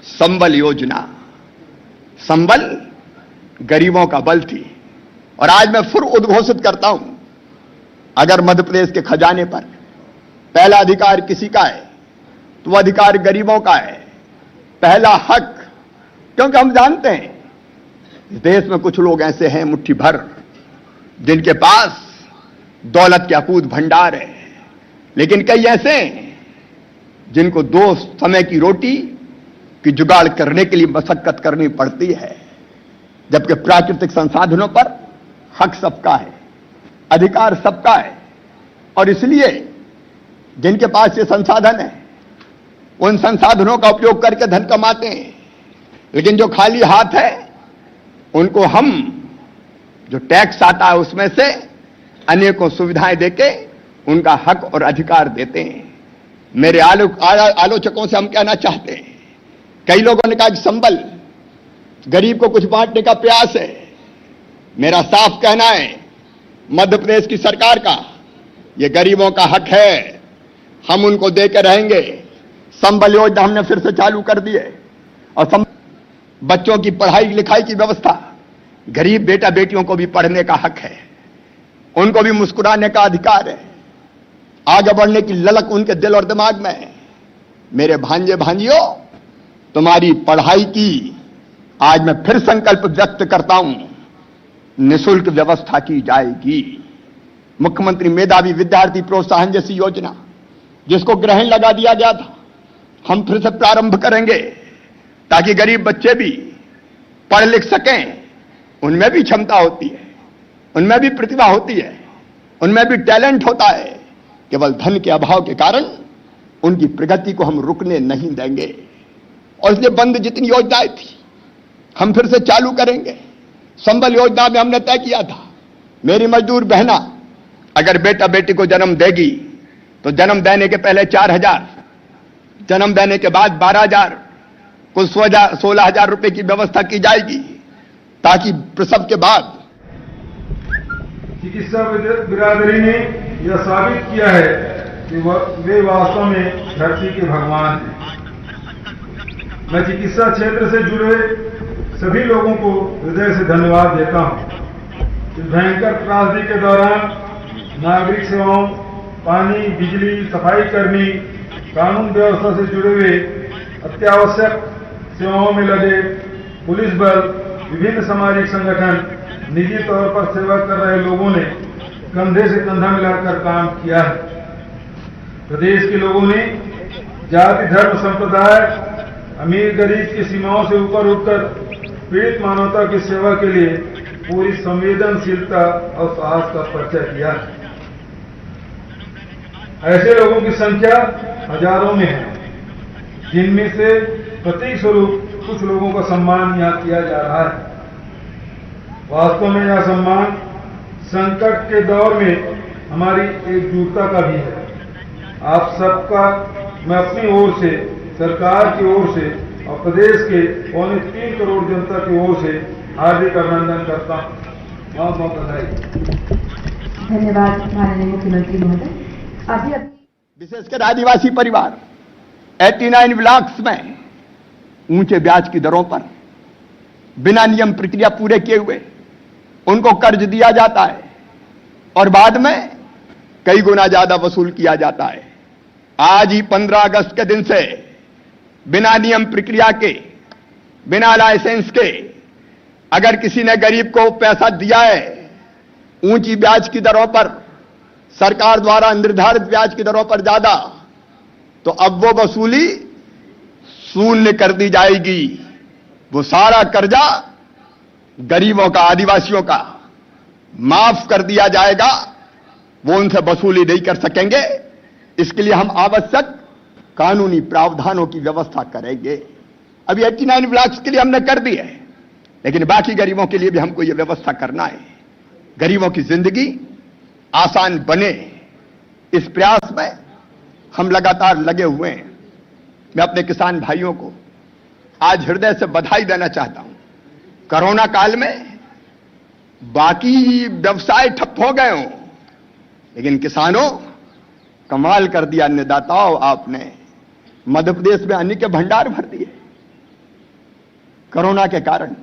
संबल योजना। संबल गरीबों का बल थी और आज मैं फिर उद्घोषित करता हूं, अगर मध्य प्रदेश के खजाने पर पहला अधिकार किसी का है तो वह अधिकार गरीबों का है, पहला हक। क्योंकि हम जानते हैं इस देश में कुछ लोग ऐसे हैं मुट्ठी भर जिनके पास दौलत के अकूत भंडार है, लेकिन कई ऐसे हैं जिनको 2 समय की रोटी की जुगाड़ करने के लिए मशक्कत करनी पड़ती है। जबकि प्राकृतिक संसाधनों पर हक सबका है, अधिकार सबका है और इसलिए जिनके पास ये संसाधन है उन संसाधनों का उपयोग करके धन कमाते हैं, लेकिन जो खाली हाथ है उनको हम जो टैक्स आता है उसमें से अनेकों सुविधाएं देके उनका हक और अधिकार देते हैं। मेरे आलोचकों से हम कहना चाहते हैं, कई लोगों ने कहा कि संबल गरीब को कुछ बांटने का प्रयास है। मेरा साफ कहना है, मध्य प्रदेश की सरकार का यह गरीबों का हक है, हम उनको देकर रहेंगे। संबल योजना हमने फिर से चालू कर दी है और बच्चों की पढ़ाई लिखाई की व्यवस्था, गरीब बेटा बेटियों को भी पढ़ने का हक है, उनको भी मुस्कुराने का अधिकार है, आगे बढ़ने की ललक उनके दिल और दिमाग में है। मेरे भांजे भांजियों, तुम्हारी पढ़ाई की आज मैं फिर संकल्प व्यक्त करता हूं, निःशुल्क व्यवस्था की जाएगी। मुख्यमंत्री मेधावी विद्यार्थी प्रोत्साहन जैसी योजना जिसको ग्रहण लगा दिया गया था, हम फिर से प्रारंभ करेंगे ताकि गरीब बच्चे भी पढ़ लिख सकें। उनमें भी क्षमता होती है, उनमें भी प्रतिभा होती है, उनमें भी टैलेंट होता है। केवल धन के अभाव के कारण उनकी प्रगति को हम रुकने नहीं देंगे और इसलिए बंद जितनी योजनाएं थी हम फिर से चालू करेंगे। संबल योजना में हमने तय किया था, मेरी मजदूर बहना अगर बेटा बेटी को जन्म देगी तो जन्म देने के पहले 4,000, जन्म देने के बाद 12,000, कुल 16,000 रुपए की व्यवस्था की जाएगी ताकि प्रसव के बाद चिकित्सा बिरादरी ने यह साबित किया है कि वे वास्तव में धरती के भगवान हैं। मैं चिकित्सा क्षेत्र से जुड़े सभी लोगों को हृदय से धन्यवाद देता हूं। इस भयंकर त्रासदी के दौरान नागरिक सेवाओं, पानी, बिजली, सफाई कर्मी, कानून व्यवस्था से जुड़े हुए अत्यावश्यक सेवाओं में लगे पुलिस बल, विभिन्न सामाजिक संगठन, निजी तौर पर सेवा कर रहे लोगों ने कंधे से कंधा मिलाकर काम किया है। प्रदेश के लोगों ने जाति, धर्म, संप्रदाय, अमीर गरीब की सीमाओं से ऊपर उठकर पीड़ित मानवता की सेवा के लिए पूरी संवेदनशीलता और साहस का परिचय दिया है। ऐसे लोगों की संख्या हजारों में है, जिनमें से प्रतीक स्वरूप कुछ लोगों का सम्मान यहां किया जा रहा है। वास्तव में यह सम्मान संकट के दौर में हमारी एकजुटता का भी है। आप सबका मैं अपनी ओर से, सरकार की ओर से और प्रदेश के 3.25 करोड़ जनता की ओर से हार्दिक अभिनंदन करता हूँ। बहुत बहुत बधाई। धन्यवाद माननीय मुख्यमंत्री महोदय। अभी विशेषकर आदिवासी परिवार 89 ब्लॉक्स में ऊंचे ब्याज की दरों पर बिना नियम प्रक्रिया पूरे किए हुए उनको कर्ज दिया जाता है और बाद में कई गुना ज्यादा वसूल किया जाता है। आज ही 15 अगस्त के दिन से बिना नियम प्रक्रिया के, बिना लाइसेंस के अगर किसी ने गरीब को पैसा दिया है ऊंची ब्याज की दरों पर, सरकार द्वारा निर्धारित ब्याज की दरों पर ज्यादा, तो अब वो वसूली शून्य कर दी जाएगी। वो सारा कर्जा गरीबों का, आदिवासियों का माफ कर दिया जाएगा। वो उनसे वसूली नहीं कर सकेंगे। इसके लिए हम आवश्यक कानूनी प्रावधानों की व्यवस्था करेंगे। अभी 89 ब्लॉक्स के लिए हमने कर दी है, लेकिन बाकी गरीबों के लिए भी हमको यह व्यवस्था करना है। गरीबों की जिंदगी आसान बने, इस प्रयास में हम लगातार लगे हुए हैं। मैं अपने किसान भाइयों को आज हृदय से बधाई देना चाहता हूं। कोरोना काल में बाकी व्यवसाय ठप हो गए हों, लेकिन किसानों कमाल कर दिया। अन्नदाताओं, आपने मध्य प्रदेश में अन्न के भंडार भर दिए। कोरोना के कारण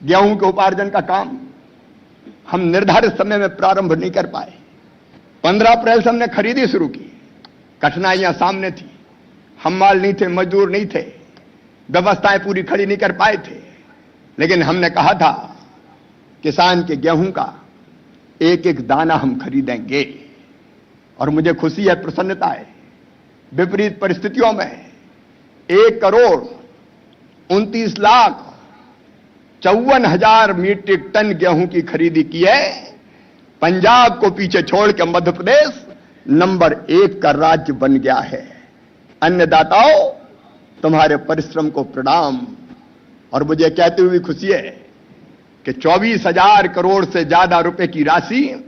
गेहूं के उपार्जन का काम हम निर्धारित समय में प्रारंभ नहीं कर पाए। 15 अप्रैल से हमने खरीदी शुरू की। कठिनाइयां सामने थी, हम माल नहीं थे, मजदूर नहीं थे, व्यवस्थाएं पूरी खड़ी नहीं कर पाए थे, लेकिन हमने कहा था किसान के गेहूं का एक एक दाना हम खरीदेंगे। और मुझे खुशी है, प्रसन्नता है, विपरीत परिस्थितियों में 1,29,54,000 मीट्रिक टन गेहूं की खरीदी की है। पंजाब को पीछे छोड़ के मध्य प्रदेश नंबर 1 का राज्य बन गया है। अन्नदाताओं, तुम्हारे परिश्रम को प्रणाम। और मुझे कहते हुए खुशी है कि 24,000 करोड़ से ज्यादा रुपए की राशि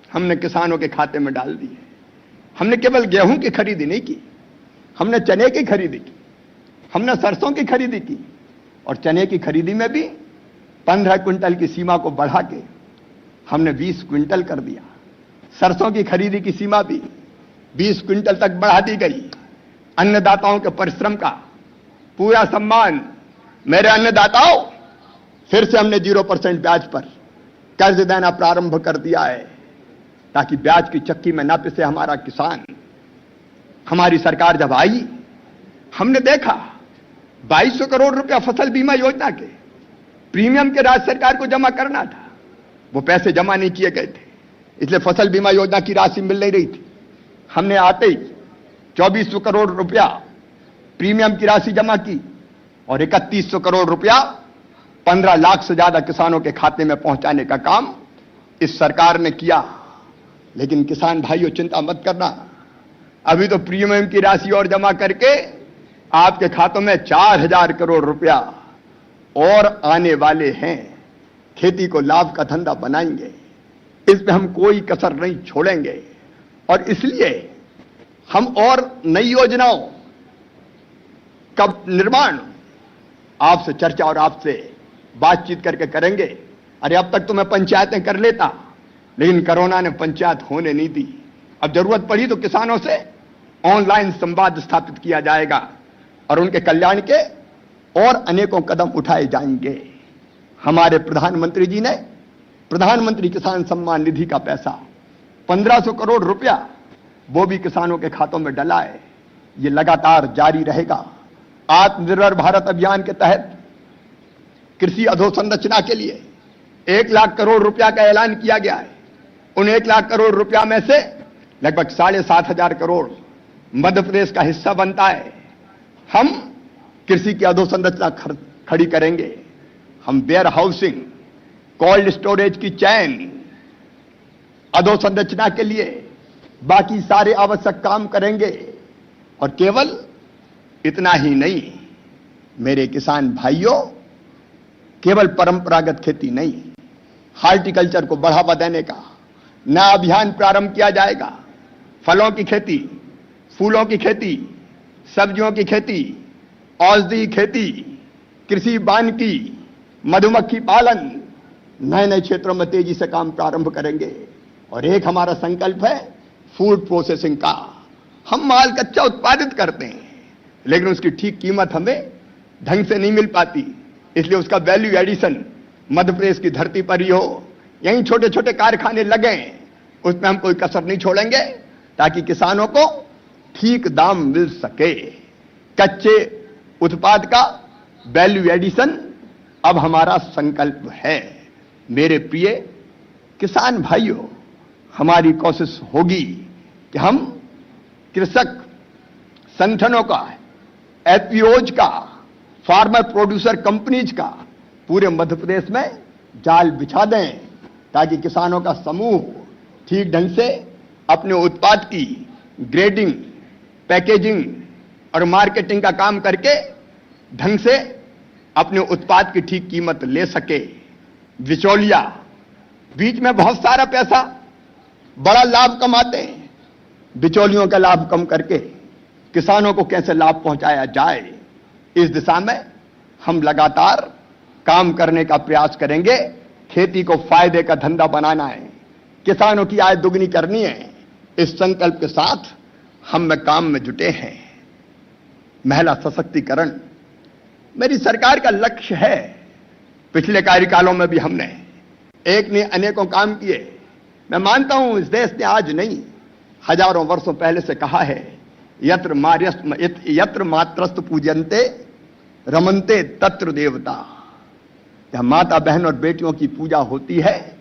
हमने किसानों के खाते में डाल दी है। हमने केवल गेहूं की खरीदी नहीं की, हमने चने की खरीदी की, हमने सरसों की खरीदी की, और चने की खरीदी में भी 15 क्विंटल की सीमा को बढ़ा के हमने 20 क्विंटल कर दिया। सरसों की खरीदी की सीमा भी 20 क्विंटल तक बढ़ा दी गई। अन्नदाताओं के परिश्रम का पूरा सम्मान। मेरे अन्नदाताओं, फिर से हमने 0% ब्याज पर कर्ज देना प्रारंभ कर दिया है, ताकि ब्याज की चक्की में न पिसे हमारा किसान। हमारी सरकार जब आई, हमने देखा 2200 करोड़ रुपया फसल बीमा योजना के प्रीमियम के राज्य सरकार को जमा करना था, वो पैसे जमा नहीं किए गए थे, इसलिए फसल बीमा योजना की राशि मिल नहीं रही थी। हमने आते ही 2400 करोड़ रुपया प्रीमियम की राशि जमा की और 3100 करोड़ रुपया 15 लाख से ज्यादा किसानों के खाते में पहुंचाने का काम इस सरकार ने किया। लेकिन किसान भाइयों, चिंता मत करना, अभी तो प्रीमियम की राशि और जमा करके आपके खातों में 4000 करोड़ रुपया और आने वाले हैं। खेती को लाभ का धंधा बनाएंगे, इसमें हम कोई कसर नहीं छोड़ेंगे। और इसलिए हम और नई योजनाओं का निर्माण आपसे चर्चा और आपसे बातचीत करके करेंगे। अरे अब तक तो मैं पंचायतें कर लेता, लेकिन कोरोना ने पंचायत होने नहीं दी। अब जरूरत पड़ी तो किसानों से ऑनलाइन संवाद स्थापित किया जाएगा और उनके कल्याण के और अनेकों कदम उठाए जाएंगे। हमारे प्रधानमंत्री जी ने प्रधानमंत्री किसान सम्मान निधि का पैसा 1500 करोड़ रुपया वो भी किसानों के खातों में डला है। ये लगातार जारी रहेगा। आत्मनिर्भर भारत अभियान के तहत कृषि अधोसंरचना के लिए 1 लाख करोड़ रुपया का ऐलान किया गया है। उन 1 लाख करोड़ रुपया में से लगभग 7,500 करोड़ मध्य प्रदेश का हिस्सा बनता है। हम कृषि की अधोसंरचना खड़ी करेंगे। हम वेयर हाउसिंग, कोल्ड स्टोरेज की चैन, अधोसंरचना के लिए बाकी सारे आवश्यक काम करेंगे। और केवल इतना ही नहीं, मेरे किसान भाइयों, केवल परंपरागत खेती नहीं, हार्टिकल्चर को बढ़ावा देने का नया अभियान प्रारंभ किया जाएगा। फलों की खेती, फूलों की खेती, सब्जियों की खेती, औषधि खेती, कृषि वानिकी, मधुमक्खी पालन, नए नए क्षेत्रों में तेजी से काम प्रारंभ करेंगे। और एक हमारा संकल्प है फूड प्रोसेसिंग का। हम माल कच्चा उत्पादित करते हैं, लेकिन उसकी ठीक कीमत हमें ढंग से नहीं मिल पाती, इसलिए उसका वैल्यू एडिशन मध्य प्रदेश की धरती पर ही हो। यहीं छोटे छोटे कारखाने लगे, उसमें हम कोई कसर नहीं छोड़ेंगे, ताकि किसानों को ठीक दाम मिल सके। कच्चे उत्पाद का वैल्यू एडिशन अब हमारा संकल्प है। मेरे प्रिय किसान भाइयों, हमारी कोशिश होगी कि हम कृषक संगठनों का, एफपीओज का, फार्मर प्रोड्यूसर कंपनीज का पूरे मध्य प्रदेश में जाल बिछा दें, ताकि किसानों का समूह ठीक ढंग से अपने उत्पाद की ग्रेडिंग, पैकेजिंग और मार्केटिंग का काम करके ढंग से अपने उत्पाद की ठीक कीमत ले सके। बिचौलिया बीच में बहुत सारा पैसा बड़ा लाभ कमाते हैं, बिचौलियों का लाभ कम करके किसानों को कैसे लाभ पहुंचाया जाए, इस दिशा में हम लगातार काम करने का प्रयास करेंगे। खेती को फायदे का धंधा बनाना है, किसानों की आय दुगनी करनी है, इस संकल्प के साथ हम काम में जुटे हैं। महिला सशक्तिकरण मेरी सरकार का लक्ष्य है। पिछले कार्यकालों में भी हमने एक ने अनेकों काम किए। मैं मानता हूं इस देश ने आज नहीं, हजारों वर्षों पहले से कहा है, यत्र मात्रस्त पूजन्ते रमन्ते तत्र देवता। जहां माता बहन और बेटियों की पूजा होती है,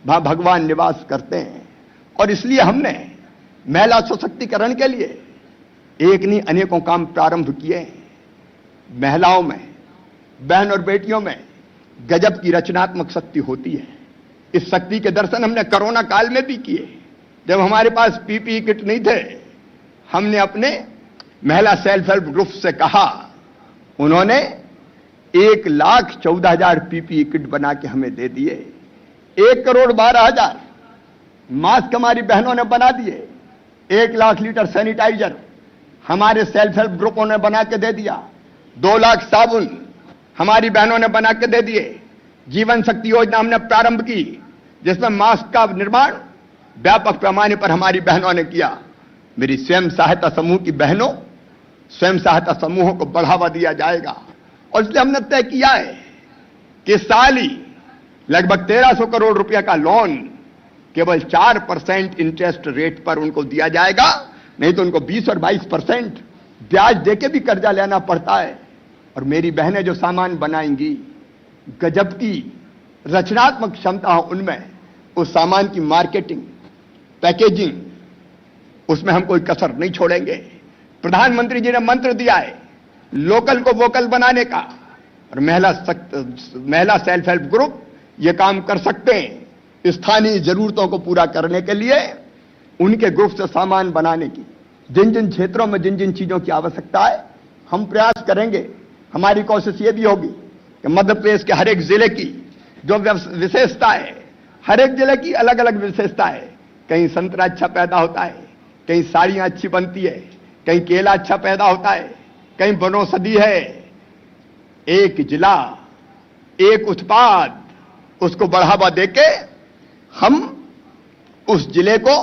वहां भगवान निवास करते हैं। और इसलिए हमने महिला सशक्तिकरण के लिए एक नहीं अनेकों काम प्रारंभ किए। महिलाओं में, बहन और बेटियों में गजब की रचनात्मक शक्ति होती है। इस शक्ति के दर्शन हमने कोरोना काल में भी किए। जब हमारे पास पीपीई किट नहीं थे, हमने अपने महिला सेल्फ हेल्प ग्रुप से कहा, उन्होंने 1,14,000 पीपीई किट बना के हमें दे दिए। 1,12,000 मास्क हमारी बहनों ने बना दिए। 1 लाख लीटर सैनिटाइजर हमारे सेल्फ हेल्प ग्रुपों ने बना के दे दिया। 2 लाख साबुन हमारी बहनों ने बना के दे दिए। जीवन शक्ति योजना हमने प्रारंभ की, जिसमें मास्क का निर्माण व्यापक पैमाने पर हमारी बहनों ने किया। मेरी स्वयं सहायता समूह की बहनों, स्वयं सहायता समूहों को बढ़ावा दिया जाएगा। और इसलिए हमने तय किया है कि साल ही लगभग 1300 करोड़ रुपया का लोन केवल 4% इंटरेस्ट रेट पर उनको दिया जाएगा। नहीं तो उनको 20 और 22% ब्याज देके भी कर्जा लेना पड़ता है। और मेरी बहनें जो सामान बनाएंगी, गजब की रचनात्मक क्षमता हो उनमें, उस सामान की मार्केटिंग, पैकेजिंग, उसमें हम कोई कसर नहीं छोड़ेंगे। प्रधानमंत्री जी ने मंत्र दिया है लोकल को वोकल बनाने का, और महिला सेल्फ हेल्प ग्रुप ये काम कर सकते हैं। स्थानीय जरूरतों को पूरा करने के लिए उनके ग्रुप से सामान बनाने की, जिन जिन क्षेत्रों में जिन जिन चीजों की आवश्यकता है, हम प्रयास करेंगे। हमारी कोशिश ये भी होगी कि मध्य प्रदेश के हर एक जिले की जो विशेषता है, हर एक जिले की अलग अलग विशेषता है। कहीं संतरा अच्छा पैदा होता है, कहीं साड़ियां अच्छी बनती है, कहीं केला अच्छा पैदा होता है, कहीं वनौषधि है। एक जिला, एक उत्पाद, उसको बढ़ावा देके हम उस जिले को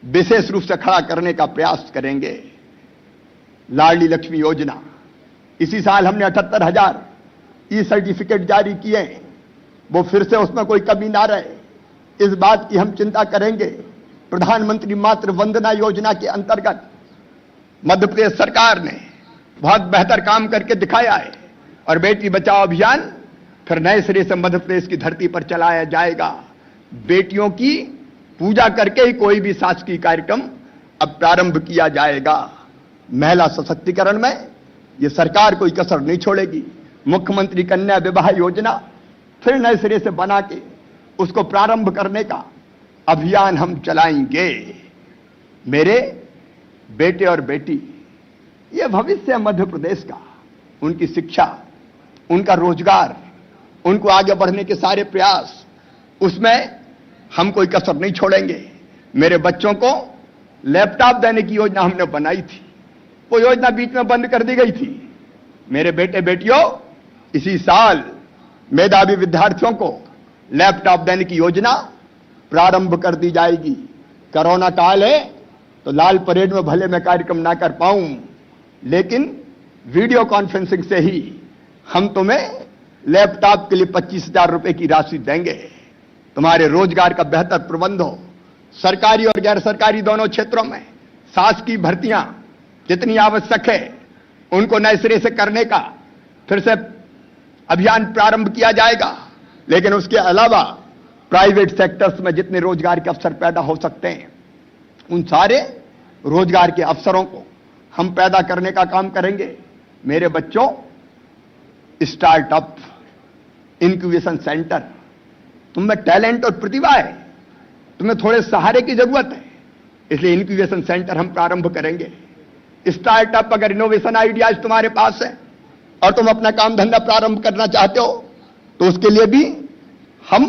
विशेष रूप से खड़ा करने का प्रयास करेंगे। लाडली लक्ष्मी योजना, इसी साल हमने 78,000 ई सर्टिफिकेट जारी किए हैं। वो फिर से उसमें कोई कमी ना रहे, इस बात की हम चिंता करेंगे। प्रधानमंत्री मातृ वंदना योजना के अंतर्गत मध्य प्रदेश सरकार ने बहुत बेहतर काम करके दिखाया है। और बेटी बचाओ अभियान फिर नए सिरे से मध्य प्रदेश की धरती पर चलाया जाएगा। बेटियों की पूजा करके ही कोई भी शासकीय कार्यक्रम अब प्रारंभ किया जाएगा। महिला सशक्तिकरण में यह सरकार कोई कसर नहीं छोड़ेगी। मुख्यमंत्री कन्या विवाह योजना फिर नए सिरे से बना के उसको प्रारंभ करने का अभियान हम चलाएंगे। मेरे बेटे और बेटी, यह भविष्य है मध्य प्रदेश का। उनकी शिक्षा, उनका रोजगार, उनको आगे बढ़ने के सारे प्रयास, उसमें हम कोई कसर नहीं छोड़ेंगे। मेरे बच्चों को लैपटॉप देने की योजना हमने बनाई थी, वो योजना बीच में बंद कर दी गई थी। मेरे बेटे बेटियों, इसी साल मेधावी विद्यार्थियों को लैपटॉप देने की योजना प्रारंभ कर दी जाएगी। कोरोना काल है तो लाल परेड में भले मैं कार्यक्रम ना कर पाऊं, लेकिन वीडियो कॉन्फ्रेंसिंग से ही हम तुम्हें लैपटॉप के लिए 25,000 रुपए की राशि देंगे। तुम्हारे रोजगार का बेहतर प्रबंध हो। सरकारी और गैर सरकारी दोनों क्षेत्रों में शासकीय भर्तियां जितनी आवश्यक है उनको नए सिरे से करने का फिर से अभियान प्रारंभ किया जाएगा। लेकिन उसके अलावा प्राइवेट सेक्टर्स में जितने रोजगार के अवसर पैदा हो सकते हैं, उन सारे रोजगार के अवसरों को हम पैदा करने का काम करेंगे। मेरे बच्चों, स्टार्टअप, इंक्यूबेशन सेंटर, तुम में टैलेंट और प्रतिभा है, तुम्हें थोड़े सहारे की जरूरत है, इसलिए इंक्यूबेशन सेंटर हम प्रारंभ करेंगे। स्टार्टअप अगर इनोवेशन आइडियाज तुम्हारे पास है और तुम अपना काम धंधा प्रारंभ करना चाहते हो तो उसके लिए भी हम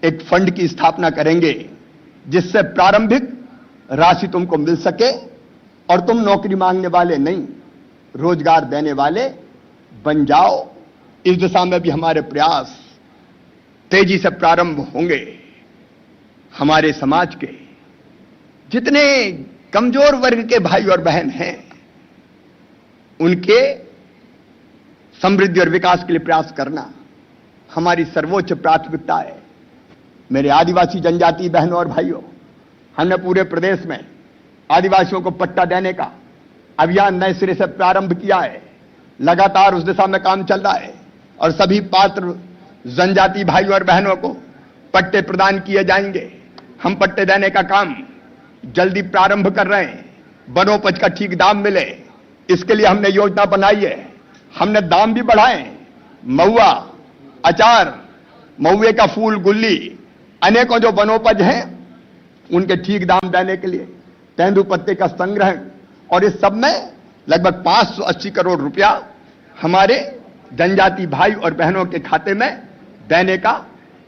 एक फंड की स्थापना करेंगे जिससे प्रारंभिक राशि तुमको मिल सके और तुम नौकरी मांगने वाले नहीं, रोजगार देने वाले बन जाओ। इस दिशा में भी हमारे प्रयास तेजी से प्रारंभ होंगे। हमारे समाज के जितने कमजोर वर्ग के भाई और बहन हैं, उनके समृद्धि और विकास के लिए प्रयास करना हमारी सर्वोच्च प्राथमिकता है। मेरे आदिवासी जनजाति बहनों और भाइयों, हमने पूरे प्रदेश में आदिवासियों को पट्टा देने का अभियान नए सिरे से प्रारंभ किया है। लगातार उस दिशा में काम चल रहा है और सभी पात्र जनजाति भाइयों और बहनों को पट्टे प्रदान किए जाएंगे। हम पट्टे देने का काम जल्दी प्रारंभ कर रहे हैं। वनोपज का ठीक दाम मिले, इसके लिए हमने योजना बनाई है। हमने दाम भी बढ़ाए। महुआ, अचार, महुए का फूल, गुल्ली, अनेकों जो वनोपज हैं उनके ठीक दाम देने के लिए तेंदुपत्ते का संग्रहण और इस सब में लगभग 580 करोड़ रुपया हमारे जनजाति भाई और बहनों के खाते में देने का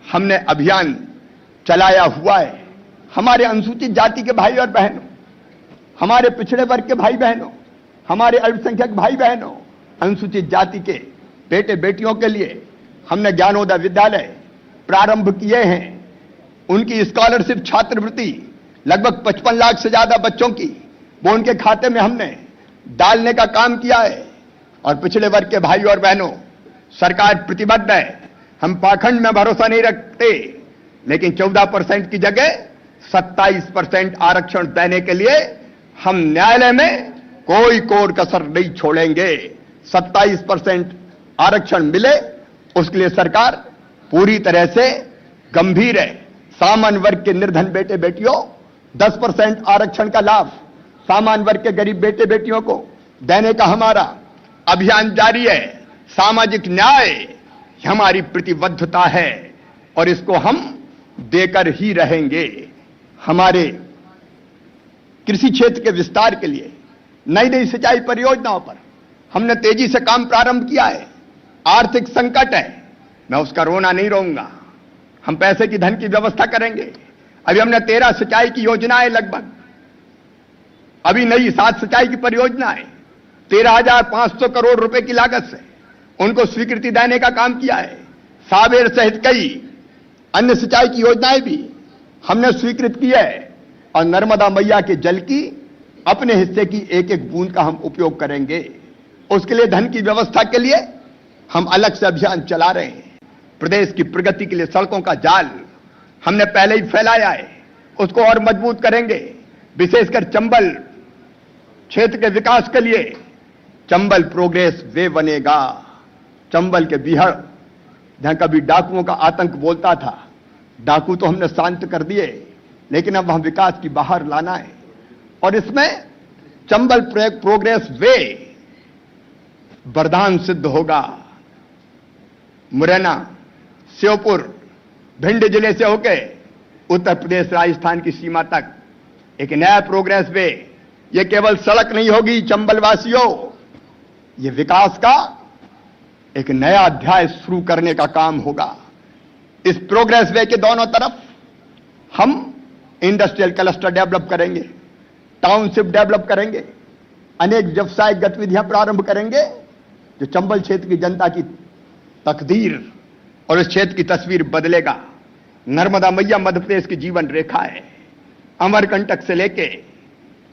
हमने अभियान चलाया हुआ है। हमारे अनुसूचित जाति के भाई और बहनों, हमारे पिछड़े वर्ग के भाई बहनों, हमारे अल्पसंख्यक भाई बहनों, अनुसूचित जाति के बेटे बेटियों के लिए हमने ज्ञानोदय विद्यालय प्रारंभ किए हैं। उनकी स्कॉलरशिप छात्रवृत्ति लगभग 55 लाख से ज्यादा बच्चों की वो उनके खाते में हमने डालने का काम किया है। और पिछड़े वर्ग के भाई और बहनों, सरकार प्रतिबद्ध है। हम पाखंड में भरोसा नहीं रखते, लेकिन 14% की जगह 27% आरक्षण देने के लिए हम न्यायालय में कोई कोर कसर नहीं छोड़ेंगे। 27% आरक्षण मिले, उसके लिए सरकार पूरी तरह से गंभीर है। सामान्य वर्ग के निर्धन बेटे बेटियों 10% आरक्षण का लाभ सामान्य वर्ग के गरीब बेटे बेटियों को देने का हमारा अभियान जारी है। सामाजिक न्याय हमारी प्रतिबद्धता है और इसको हम देकर ही रहेंगे। हमारे कृषि क्षेत्र के विस्तार के लिए नई नई सिंचाई परियोजनाओं पर हमने तेजी से काम प्रारंभ किया है। आर्थिक संकट है, मैं उसका रोना नहीं रोऊंगा। हम पैसे की धन की व्यवस्था करेंगे। अभी हमने 13 सिंचाई की योजनाएं, लगभग अभी नई 7 सिंचाई की परियोजनाएं 13,500 करोड़ रुपए की लागत से उनको स्वीकृति देने का काम किया है। सावेर सहित कई अन्य सिंचाई की योजनाएं भी हमने स्वीकृत की है और नर्मदा मैया के जल की अपने हिस्से की एक एक बूंद का हम उपयोग करेंगे। उसके लिए धन की व्यवस्था के लिए हम अलग से अभियान चला रहे हैं। प्रदेश की प्रगति के लिए सड़कों का जाल हमने पहले ही फैलाया है, उसको और मजबूत करेंगे। विशेषकर चंबल क्षेत्र के विकास के लिए चंबल प्रोग्रेस वे बनेगा। चंबल के बिहड़, जहां कभी डाकुओं का आतंक बोलता था, डाकू तो हमने शांत कर दिए, लेकिन अब वहां विकास की बाहर लाना है और इसमें चंबल प्रोग्रेस वे वरदान सिद्ध होगा। मुरैना, श्योपुर, भिंड जिले से होकर उत्तर प्रदेश राजस्थान की सीमा तक एक नया प्रोग्रेस वे। ये केवल सड़क नहीं होगी चंबल वासियों, ये विकास का एक नया अध्याय शुरू करने का काम होगा। इस प्रोग्रेस वे के दोनों तरफ हम इंडस्ट्रियल क्लस्टर डेवलप करेंगे, टाउनशिप डेवलप करेंगे, अनेक व्यवसायिक गतिविधियां प्रारंभ करेंगे जो चंबल क्षेत्र की जनता की तकदीर और इस क्षेत्र की तस्वीर बदलेगा। नर्मदा मैया मध्य प्रदेश की जीवन रेखा है। अमरकंटक से लेके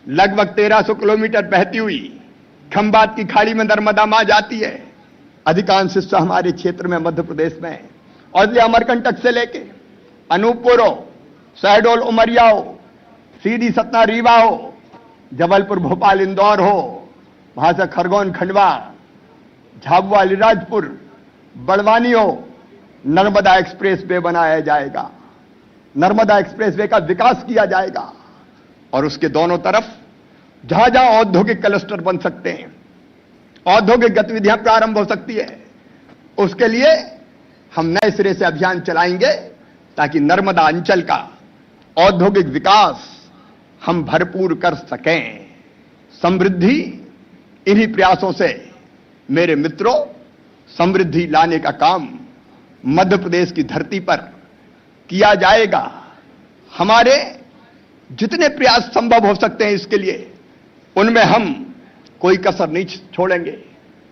लगभग 1300 किलोमीटर बहती हुई खंबात की खाड़ी में नर्मदा मां जाती है। अधिकांश हिस्सा हमारे क्षेत्र में मध्य प्रदेश में है और इसलिए अमरकंटक से लेके अनूपपुर हो, शहडोल उमरिया हो, सीधी सतना रीवा हो, जबलपुर भोपाल इंदौर हो, वहां से खरगोन खंडवा, झाबुआ अलीराजपुर, बड़वानी हो, नर्मदा एक्सप्रेस वे बनाया जाएगा। नर्मदा एक्सप्रेस वे का विकास किया जाएगा और उसके दोनों तरफ जहां जहां औद्योगिक क्लस्टर बन सकते हैं, औद्योगिक गतिविधियां प्रारंभ हो सकती है, उसके लिए हम नए सिरे से अभियान चलाएंगे ताकि नर्मदा अंचल का औद्योगिक विकास हम भरपूर कर सकें। समृद्धि इन्हीं प्रयासों से मेरे मित्रों, समृद्धि लाने का काम मध्य प्रदेश की धरती पर किया जाएगा। हमारे जितने प्रयास संभव हो सकते हैं इसके लिए, उनमें हम कोई कसर नहीं छोड़ेंगे।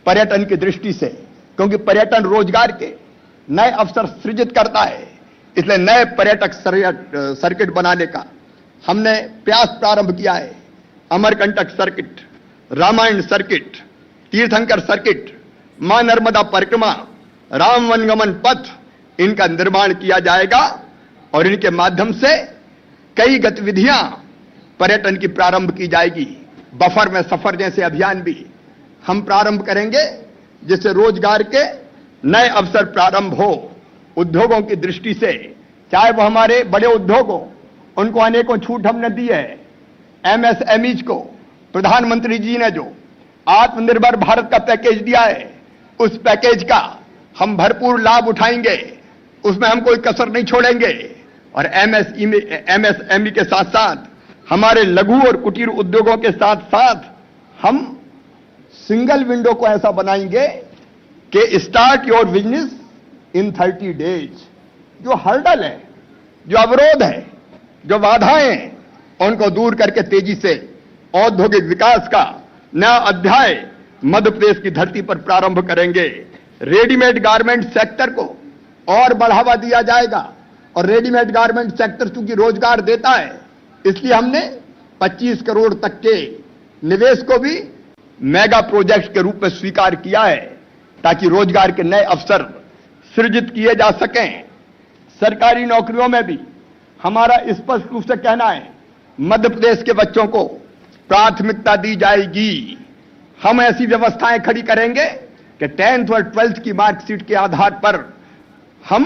पर्यटन की दृष्टि से, क्योंकि पर्यटन रोजगार के नए अवसर सृजित करता है, इसलिए नए पर्यटक सर्किट बनाने का हमने प्रयास प्रारंभ किया है। अमरकंटक सर्किट, रामायण सर्किट, तीर्थंकर सर्किट, मां नर्मदा परिक्रमा, राम वनगमन पथ, इनका निर्माण किया जाएगा और इनके माध्यम से कई गतिविधियां पर्यटन की प्रारंभ की जाएगी। बफर में सफर जैसे अभियान भी हम प्रारंभ करेंगे जिससे रोजगार के नए अवसर प्रारंभ हो। उद्योगों की दृष्टि से, चाहे वो हमारे बड़े उद्योग हो, उनको अनेकों छूट हमने दी है। एमएसएमईज को प्रधानमंत्री जी ने जो आत्मनिर्भर भारत का पैकेज दिया है, उस पैकेज का हम भरपूर लाभ उठाएंगे, उसमें हम कोई कसर नहीं छोड़ेंगे। और एमएसएमई के साथ साथ हमारे लघु और कुटीर उद्योगों के साथ साथ हम सिंगल विंडो को ऐसा बनाएंगे कि start your business in 30 days. जो हर्डल है, जो अवरोध है, जो बाधाएं हैं, उनको दूर करके तेजी से औद्योगिक विकास का नया अध्याय मध्य प्रदेश की धरती पर प्रारंभ करेंगे। रेडीमेड गारमेंट सेक्टर को और बढ़ावा दिया जाएगा और रेडीमेड गारमेंट सेक्टर चूंकि रोजगार देता है, इसलिए हमने 25 करोड़ तक के निवेश को भी मेगा प्रोजेक्ट के रूप में स्वीकार किया है ताकि रोजगार के नए अवसर सृजित किए जा सकें। सरकारी नौकरियों में भी हमारा स्पष्ट रूप से कहना है, मध्य प्रदेश के बच्चों को प्राथमिकता दी जाएगी। हम ऐसी व्यवस्थाएं खड़ी करेंगे कि 10th और 12th की मार्कशीट के आधार पर हम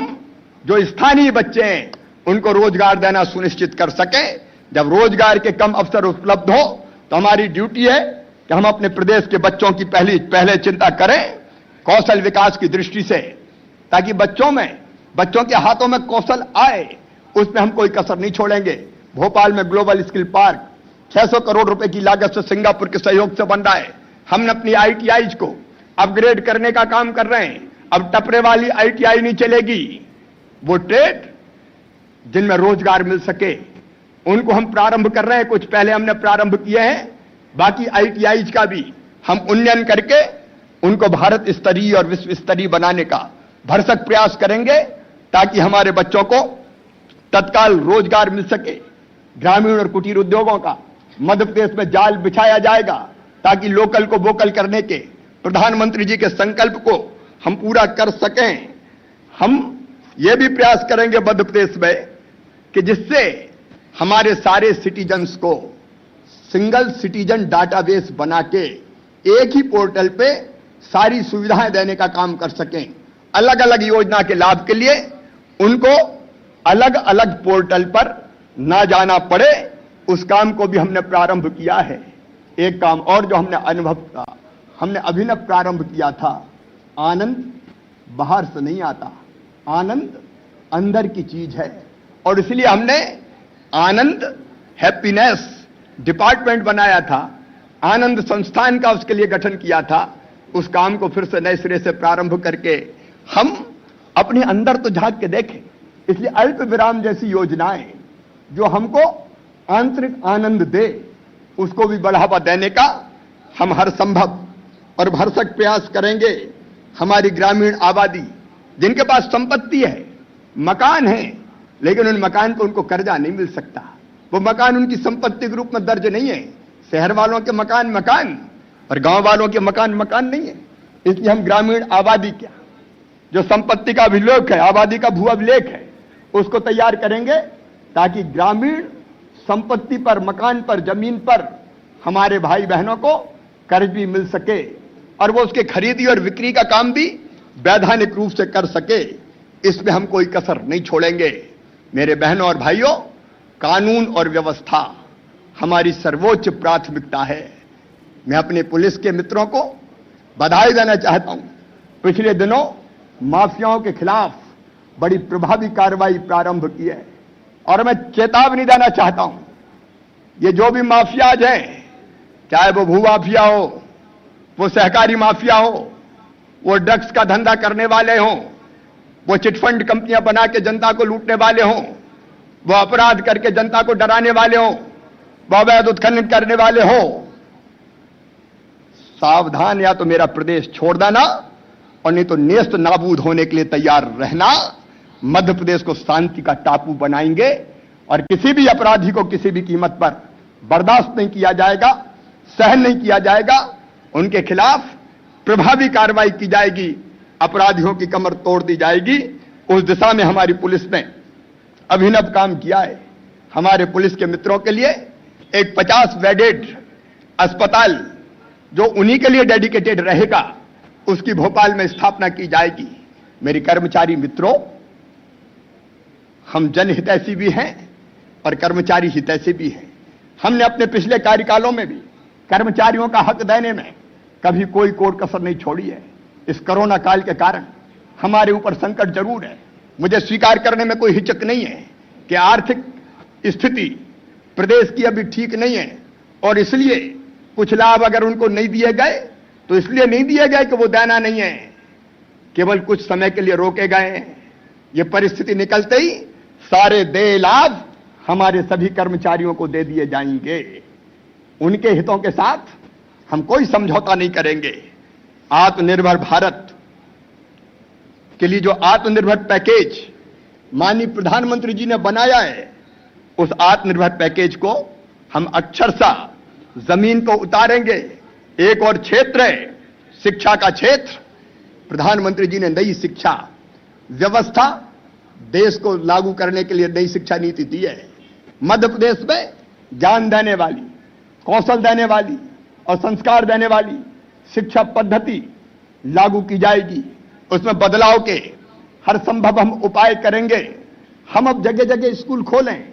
जो स्थानीय बच्चे हैं उनको रोजगार देना सुनिश्चित कर सकें। जब रोजगार के कम अवसर उपलब्ध हो तो हमारी ड्यूटी है कि हम अपने प्रदेश के बच्चों की पहले चिंता करें कौशल विकास की दृष्टि से, ताकि बच्चों के हाथों में कौशल आए, उसमें हम कोई कसर नहीं छोड़ेंगे। भोपाल में ग्लोबल स्किल पार्क 600 करोड़ रुपए की लागत से सिंगापुर के सहयोग से बन रहा है। हमने अपनी आईटीआईज को अपग्रेड करने का काम कर रहे हैं। अब टपरे वाली आईटीआई नहीं चलेगी। वो ट्रेड जिनमें रोजगार मिल सके उनको हम प्रारंभ कर रहे हैं। कुछ पहले हमने प्रारंभ किए हैं, बाकी आईटीआईज का भी हम उन्नयन करके उनको भारत स्तरीय और विश्व स्तरीय बनाने का भरसक प्रयास करेंगे ताकि हमारे बच्चों को तत्काल रोजगार मिल सके। ग्रामीण और कुटीर उद्योगों का मध्य प्रदेश में जाल बिछाया जाएगा ताकि लोकल को वोकल करने के प्रधानमंत्री जी के संकल्प को हम पूरा कर सकें। हम ये भी प्रयास करेंगे मध्य प्रदेश में कि जिससे हमारे सारे सिटीजन्स को सिंगल सिटीजन डाटाबेस बना के एक ही पोर्टल पे सारी सुविधाएं देने का काम कर सकें। अलग अलग योजना के लाभ के लिए उनको अलग अलग पोर्टल पर ना जाना पड़े, उस काम को भी हमने प्रारंभ किया है। एक काम और जो हमने अभिनव प्रारंभ किया था, आनंद बाहर से नहीं आता, आनंद अंदर की चीज है और इसलिए हमने आनंद हैप्पीनेस डिपार्टमेंट बनाया था, आनंद संस्थान का उसके लिए गठन किया था। उस काम को फिर से नए सिरे से प्रारंभ करके हम अपने अंदर तो झांक के देखें इसलिए अल्प विराम जैसी योजनाएं जो हमको आंतरिक आनंद दे, उसको भी बढ़ावा देने का हम हर संभव और भरसक प्रयास करेंगे। हमारी ग्रामीण आबादी जिनके पास संपत्ति है, मकान है, लेकिन उन मकान पर उनको कर्जा नहीं मिल सकता, वो मकान उनकी संपत्ति के रूप में दर्ज नहीं है। शहर वालों के मकान मकान और गांव वालों के मकान मकान नहीं है। इसलिए हम ग्रामीण आबादी क्या जो संपत्ति का अभिलेख है, आबादी का भू अभिलेख है, उसको तैयार करेंगे ताकि ग्रामीण संपत्ति पर, मकान पर, जमीन पर हमारे भाई बहनों को कर्ज भी मिल सके और वो उसके खरीदी और बिक्री का काम भी वैधानिक रूप से कर सके। इसमें हम कोई कसर नहीं छोड़ेंगे। मेरे बहनों और भाइयों, कानून और व्यवस्था हमारी सर्वोच्च प्राथमिकता है। मैं अपने पुलिस के मित्रों को बधाई देना चाहता हूं। पिछले दिनों माफियाओं के खिलाफ बड़ी प्रभावी कार्रवाई प्रारंभ की है और मैं चेतावनी देना चाहता हूं, ये जो भी माफियाज हैं, चाहे वो भू माफिया हो, वो सहकारी माफिया हो, वो ड्रग्स का धंधा करने वाले हों, वो चिटफंड कंपनियां बना के जनता को लूटने वाले हों, वो अपराध करके जनता को डराने वाले हों, वो अवैध उत्खनन करने वाले हों, सावधान, या तो मेरा प्रदेश छोड़ देना और नहीं तो नेस्त नाबूद होने के लिए तैयार रहना। मध्य प्रदेश को शांति का टापू बनाएंगे और किसी भी अपराधी को किसी भी कीमत पर बर्दाश्त नहीं किया जाएगा, सहन नहीं किया जाएगा। उनके खिलाफ प्रभावी कार्रवाई की जाएगी, अपराधियों की कमर तोड़ दी जाएगी। उस दिशा में हमारी पुलिस ने अभिनव काम किया है। हमारे पुलिस के मित्रों के लिए एक 50 बेडेड अस्पताल जो उन्हीं के लिए डेडिकेटेड रहेगा, उसकी भोपाल में स्थापना की जाएगी। मेरे कर्मचारी मित्रों, हम जनहितैषी भी हैं और कर्मचारी हितैषी भी हैं। हमने अपने पिछले कार्यकालों में भी कर्मचारियों का हक देने में कभी कोई कोर कसर नहीं छोड़ी है। इस कोरोना काल के कारण हमारे ऊपर संकट जरूर है, मुझे स्वीकार करने में कोई हिचक नहीं है कि आर्थिक स्थिति प्रदेश की अभी ठीक नहीं है और इसलिए कुछ लाभ अगर उनको नहीं दिए गए तो इसलिए नहीं दिए गए कि वो देना नहीं है, केवल कुछ समय के लिए रोके गए हैं। ये परिस्थिति निकलते ही सारे देय लाभ हमारे सभी कर्मचारियों को दे दिए जाएंगे। उनके हितों के साथ हम कोई समझौता नहीं करेंगे। आत्मनिर्भर भारत के लिए जो आत्मनिर्भर पैकेज माननीय प्रधानमंत्री जी ने बनाया है, उस आत्मनिर्भर पैकेज को हम अक्षरशः जमीन को उतारेंगे। एक और क्षेत्र है शिक्षा का क्षेत्र। प्रधानमंत्री जी ने नई शिक्षा व्यवस्था देश को लागू करने के लिए नई शिक्षा नीति दी है। मध्य प्रदेश में ज्ञान देने वाली, कौशल देने वाली और संस्कार देने वाली शिक्षा पद्धति लागू की जाएगी। उसमें बदलाव के हर संभव हम उपाय करेंगे। हम अब जगह जगह स्कूल खोलें,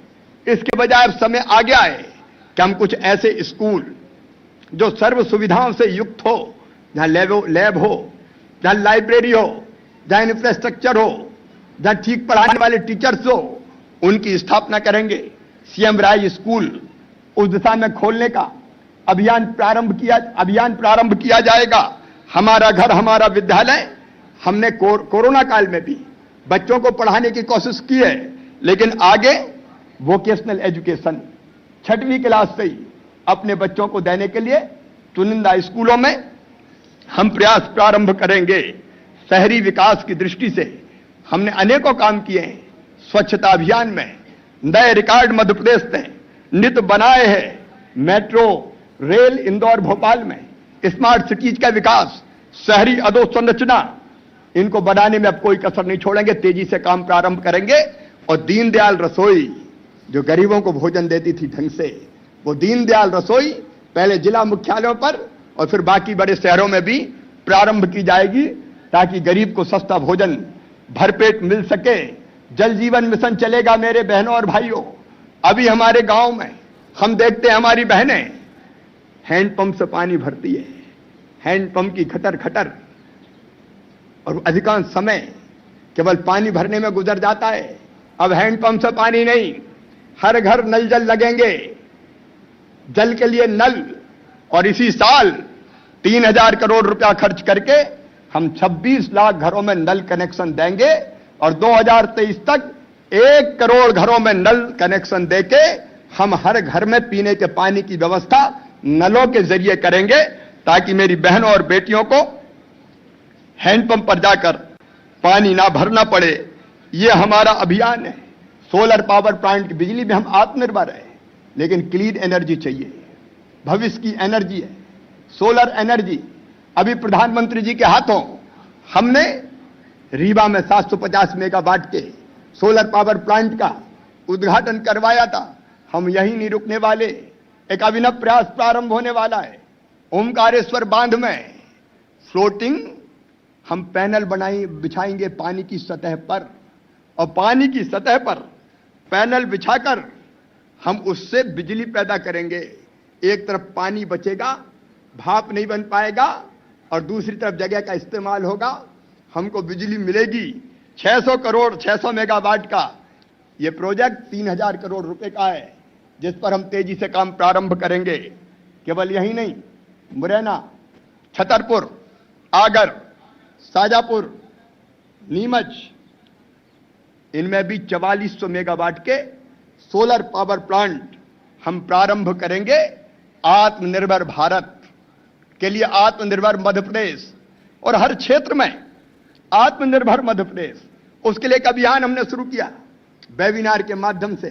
इसके बजाय अब समय आ गया है कि हम कुछ ऐसे स्कूल जो सर्व सुविधाओं से युक्त हो, जहां लैब हो, जहां लाइब्रेरी हो, जहां इंफ्रास्ट्रक्चर हो, जहां ठीक पढ़ाने वाले टीचर्स हो, उनकी स्थापना करेंगे। सीएम राय स्कूल उस दिशा में खोलने का अभियान प्रारंभ किया जाएगा। हमारा घर हमारा विद्यालय, हमने कोरोना काल में भी बच्चों को पढ़ाने की कोशिश की है, लेकिन आगे वोकेशनल एजुकेशन 6वीं क्लास से ही अपने बच्चों को देने के लिए चुनिंदा स्कूलों में हम प्रयास प्रारंभ करेंगे। शहरी विकास की दृष्टि से हमने अनेकों काम किए हैं। स्वच्छता अभियान में नए रिकॉर्ड मध्य प्रदेश ने नित बनाए हैं। मेट्रो रेल इंदौर भोपाल में, स्मार्ट सिटीज का विकास, शहरी अधोसंरचना, इनको बनाने में अब कोई कसर नहीं छोड़ेंगे। तेजी से काम प्रारंभ करेंगे और दीनदयाल रसोई जो गरीबों को भोजन देती थी ढंग से, वो दीनदयाल रसोई पहले जिला मुख्यालयों पर और फिर बाकी बड़े शहरों में भी प्रारंभ की जाएगी, ताकि गरीब को सस्ता भोजन भरपेट मिल सके। जल जीवन मिशन चलेगा मेरे बहनों और भाइयों। अभी हमारे गांव में हम देखते हैं हमारी बहनें हैंडपंप से पानी भरती है, हैंडपंप की खटर खटर, और अधिकांश समय केवल पानी भरने में गुजर जाता है। अब हैंडपंप से पानी नहीं, हर घर नल जल लगेंगे, जल के लिए नल। और इसी साल 3000 करोड़ रुपया खर्च करके हम 26 लाख घरों में नल कनेक्शन देंगे और 2023 तक 1 करोड़ घरों में नल कनेक्शन देके हम हर घर में पीने के पानी की व्यवस्था नलों के जरिए करेंगे, ताकि मेरी बहनों और बेटियों को हैंडपंप पर जाकर पानी ना भरना पड़े। यह हमारा अभियान है। सोलर पावर प्लांट की बिजली में हम आत्मनिर्भर है, लेकिन क्लीन एनर्जी चाहिए, भविष्य की एनर्जी है सोलर एनर्जी। अभी प्रधानमंत्री जी के हाथों हमने रीवा में 750 मेगावाट के सोलर पावर प्लांट का उद्घाटन करवाया था। हम यही नहीं रुकने वाले, एक अभिनव प्रयास प्रारंभ होने वाला है। ओमकारेश्वर बांध में फ्लोटिंग हम पैनल बिछाएंगे पानी की सतह पर, और पानी की सतह पर पैनल बिछाकर हम उससे बिजली पैदा करेंगे। एक तरफ पानी बचेगा, भाप नहीं बन पाएगा, और दूसरी तरफ जगह का इस्तेमाल होगा, हमको बिजली मिलेगी। 600 मेगावाट का यह प्रोजेक्ट 3000 करोड़ रुपए का है, जिस पर हम तेजी से काम प्रारंभ करेंगे। केवल यही नहीं, मुरैना, छतरपुर, आगर, शाजापुर, नीमच, इनमें भी 4400 मेगावाट के सोलर पावर प्लांट हम प्रारंभ करेंगे। आत्मनिर्भर भारत के लिए आत्मनिर्भर मध्य प्रदेश, और हर क्षेत्र में आत्मनिर्भर मध्य प्रदेश, उसके लिए एक अभियान हमने शुरू किया। वेबिनार के माध्यम से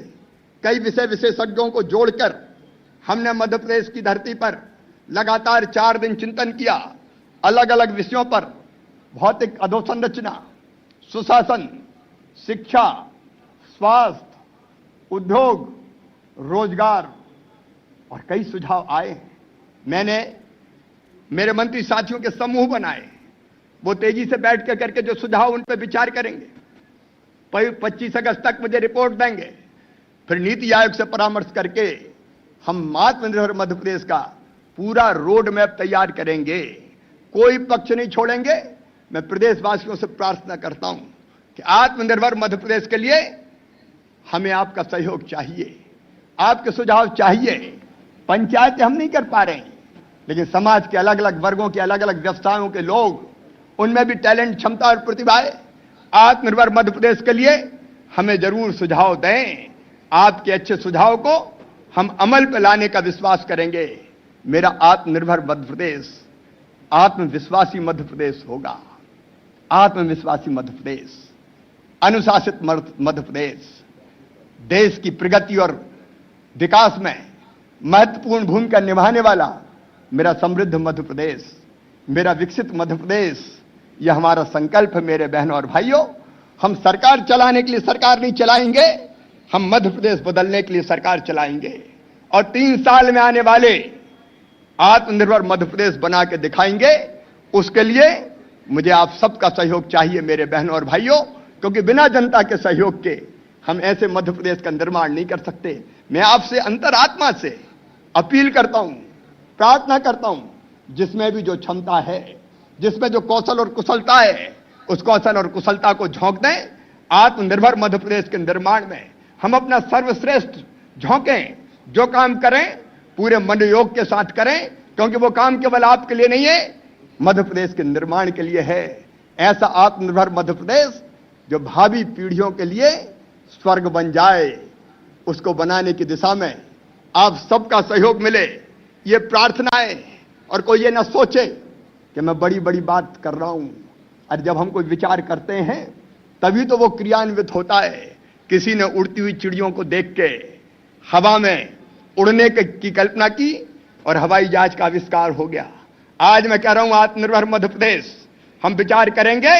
कई विशेषज्ञों को जोड़कर हमने मध्य प्रदेश की धरती पर लगातार 4 दिन चिंतन किया, अलग अलग विषयों पर। भौतिक अधोसंरचना, सुशासन, शिक्षा, स्वास्थ्य, उद्योग, रोजगार, और कई सुझाव आए। मैंने मेरे मंत्री साथियों के समूह बनाए, वो तेजी से बैठ कर करके जो सुझाव उन पर विचार करेंगे। 25 अगस्त तक मुझे रिपोर्ट देंगे। फिर नीति आयोग से परामर्श करके हम आत्मनिर्भर मध्य प्रदेश का पूरा रोड मैप तैयार करेंगे। कोई पक्ष नहीं छोड़ेंगे। मैं प्रदेशवासियों से प्रार्थना करता हूं कि आत्मनिर्भर मध्य प्रदेश के लिए हमें आपका सहयोग चाहिए, आपके सुझाव चाहिए। पंचायतें हम नहीं कर पा रहे हैं, लेकिन समाज के अलग अलग वर्गों के अलग अलग व्यवसायों के लोग, उनमें भी टैलेंट, क्षमता और प्रतिभा है। आत्मनिर्भर मध्य प्रदेश के लिए हमें जरूर सुझाव दें। आपके अच्छे सुझाव को हम अमल पर लाने का विश्वास करेंगे। मेरा आत्मनिर्भर मध्य प्रदेश आत्मविश्वासी मध्य प्रदेश होगा। आत्मविश्वासी मध्य प्रदेश, अनुशासित मध्य प्रदेश, देश की प्रगति और विकास में महत्वपूर्ण भूमिका निभाने वाला मेरा समृद्ध मध्य प्रदेश, मेरा विकसित मध्य प्रदेश, यह हमारा संकल्प है। मेरे बहनों और भाइयों, हम सरकार चलाने के लिए सरकार नहीं चलाएंगे, हम मध्य प्रदेश बदलने के लिए सरकार चलाएंगे, और 3 साल में आने वाले आत्मनिर्भर मध्य प्रदेश बना के दिखाएंगे। उसके लिए मुझे आप सबका सहयोग चाहिए मेरे बहनों और भाइयों, क्योंकि बिना जनता के सहयोग के हम ऐसे मध्य प्रदेश का निर्माण नहीं कर सकते। मैं आपसे अंतरात्मा से अपील करता हूं, प्रार्थना करता हूं, जिसमें भी जो क्षमता है, जिसमें जो कौशल और कुशलता है, उस कौशल और कुशलता को झोंक दें। आत्मनिर्भर मध्य प्रदेश के निर्माण में हम अपना सर्वश्रेष्ठ झोंकें। जो काम करें पूरे मनोयोग के साथ करें, क्योंकि वो काम केवल आपके लिए नहीं है, मध्य प्रदेश के निर्माण के लिए है। ऐसा आत्मनिर्भर मध्य प्रदेश जो भावी पीढ़ियों के लिए स्वर्ग बन जाए, उसको बनाने की दिशा में आप सबका सहयोग मिले, ये प्रार्थना है। और कोई ये ना सोचे कि मैं बड़ी बड़ी बात कर रहा हूं। और जब हम कोई विचार करते हैं तभी तो वो क्रियान्वित होता है। किसी ने उड़ती हुई चिड़ियों को देख के हवा में उड़ने की कल्पना की और हवाई जहाज का आविष्कार हो गया। आज मैं कह रहा हूं, आत्मनिर्भर मध्य प्रदेश हम विचार करेंगे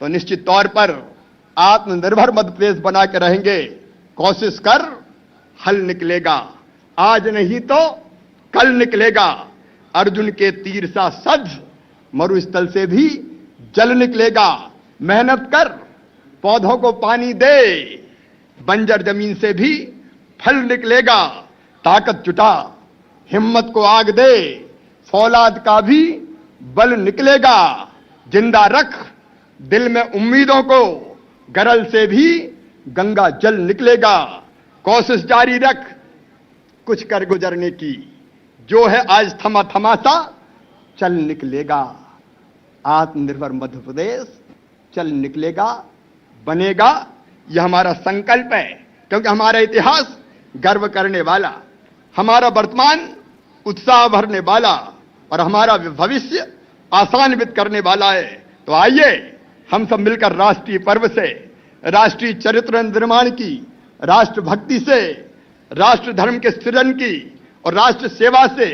तो निश्चित तौर पर आत्मनिर्भर मध्य प्रदेश बना के रहेंगे। कोशिश कर, हल निकलेगा। आज नहीं तो कल निकलेगा। अर्जुन के तीर सा सज, मरुस्थल से भी जल निकलेगा। मेहनत कर, पौधों को पानी दे, बंजर जमीन से भी फल निकलेगा। ताकत जुटा, हिम्मत को आग दे, फौलाद का भी बल निकलेगा। जिंदा रख दिल में उम्मीदों को, गरल से भी गंगा जल निकलेगा। कोशिश जारी रख कुछ कर गुजरने की, जो है आज थमा थमा सा चल निकलेगा। आत्मनिर्भर मध्य प्रदेश चल निकलेगा, बनेगा। यह हमारा संकल्प है, क्योंकि हमारा इतिहास गर्व करने वाला, हमारा वर्तमान उत्साह भरने वाला और हमारा भविष्य आशान्वित करने वाला है। तो आइए हम सब मिलकर राष्ट्रीय पर्व से, राष्ट्रीय चरित्र निर्माण की, राष्ट्रभक्ति से, राष्ट्र धर्म के सृजन की और राष्ट्र सेवा से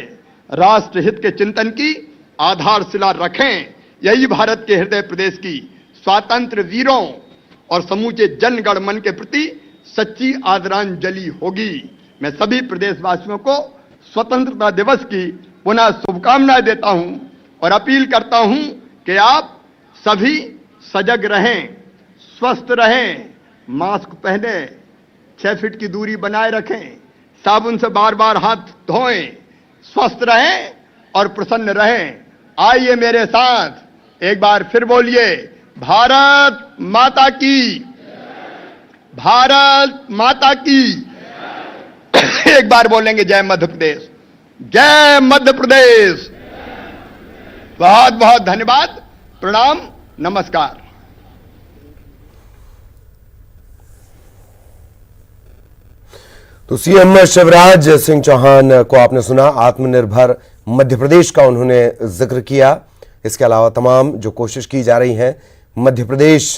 राष्ट्र हित के चिंतन की आधारशिला रखें। यही भारत के हृदय प्रदेश की स्वातंत्र्य वीरों और समूचे जनगण मन के प्रति सच्ची आदरांजलि होगी। मैं सभी प्रदेशवासियों को स्वतंत्रता दिवस की पुनः शुभकामनाएं देता हूं और अपील करता हूं कि आप सभी सजग रहें, स्वस्थ रहें, मास्क पहने, 6 फीट की दूरी बनाए रखें, साबुन से बार बार हाथ धोएं, स्वस्थ रहें और प्रसन्न रहें। आइए मेरे साथ एक बार फिर बोलिए, भारत माता की, भारत माता की। एक बार बोलेंगे जय मध्य प्रदेश, जय मध्य प्रदेश। बहुत बहुत धन्यवाद, प्रणाम, नमस्कार। तो सीएम शिवराज सिंह चौहान को आपने सुना, आत्मनिर्भर मध्य प्रदेश का उन्होंने जिक्र किया। इसके अलावा तमाम जो कोशिश की जा रही है मध्य प्रदेश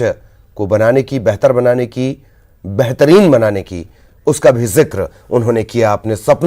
को बनाने की, बेहतर बनाने की, बेहतरीन बनाने की, उसका भी जिक्र उन्होंने किया। अपने सपनों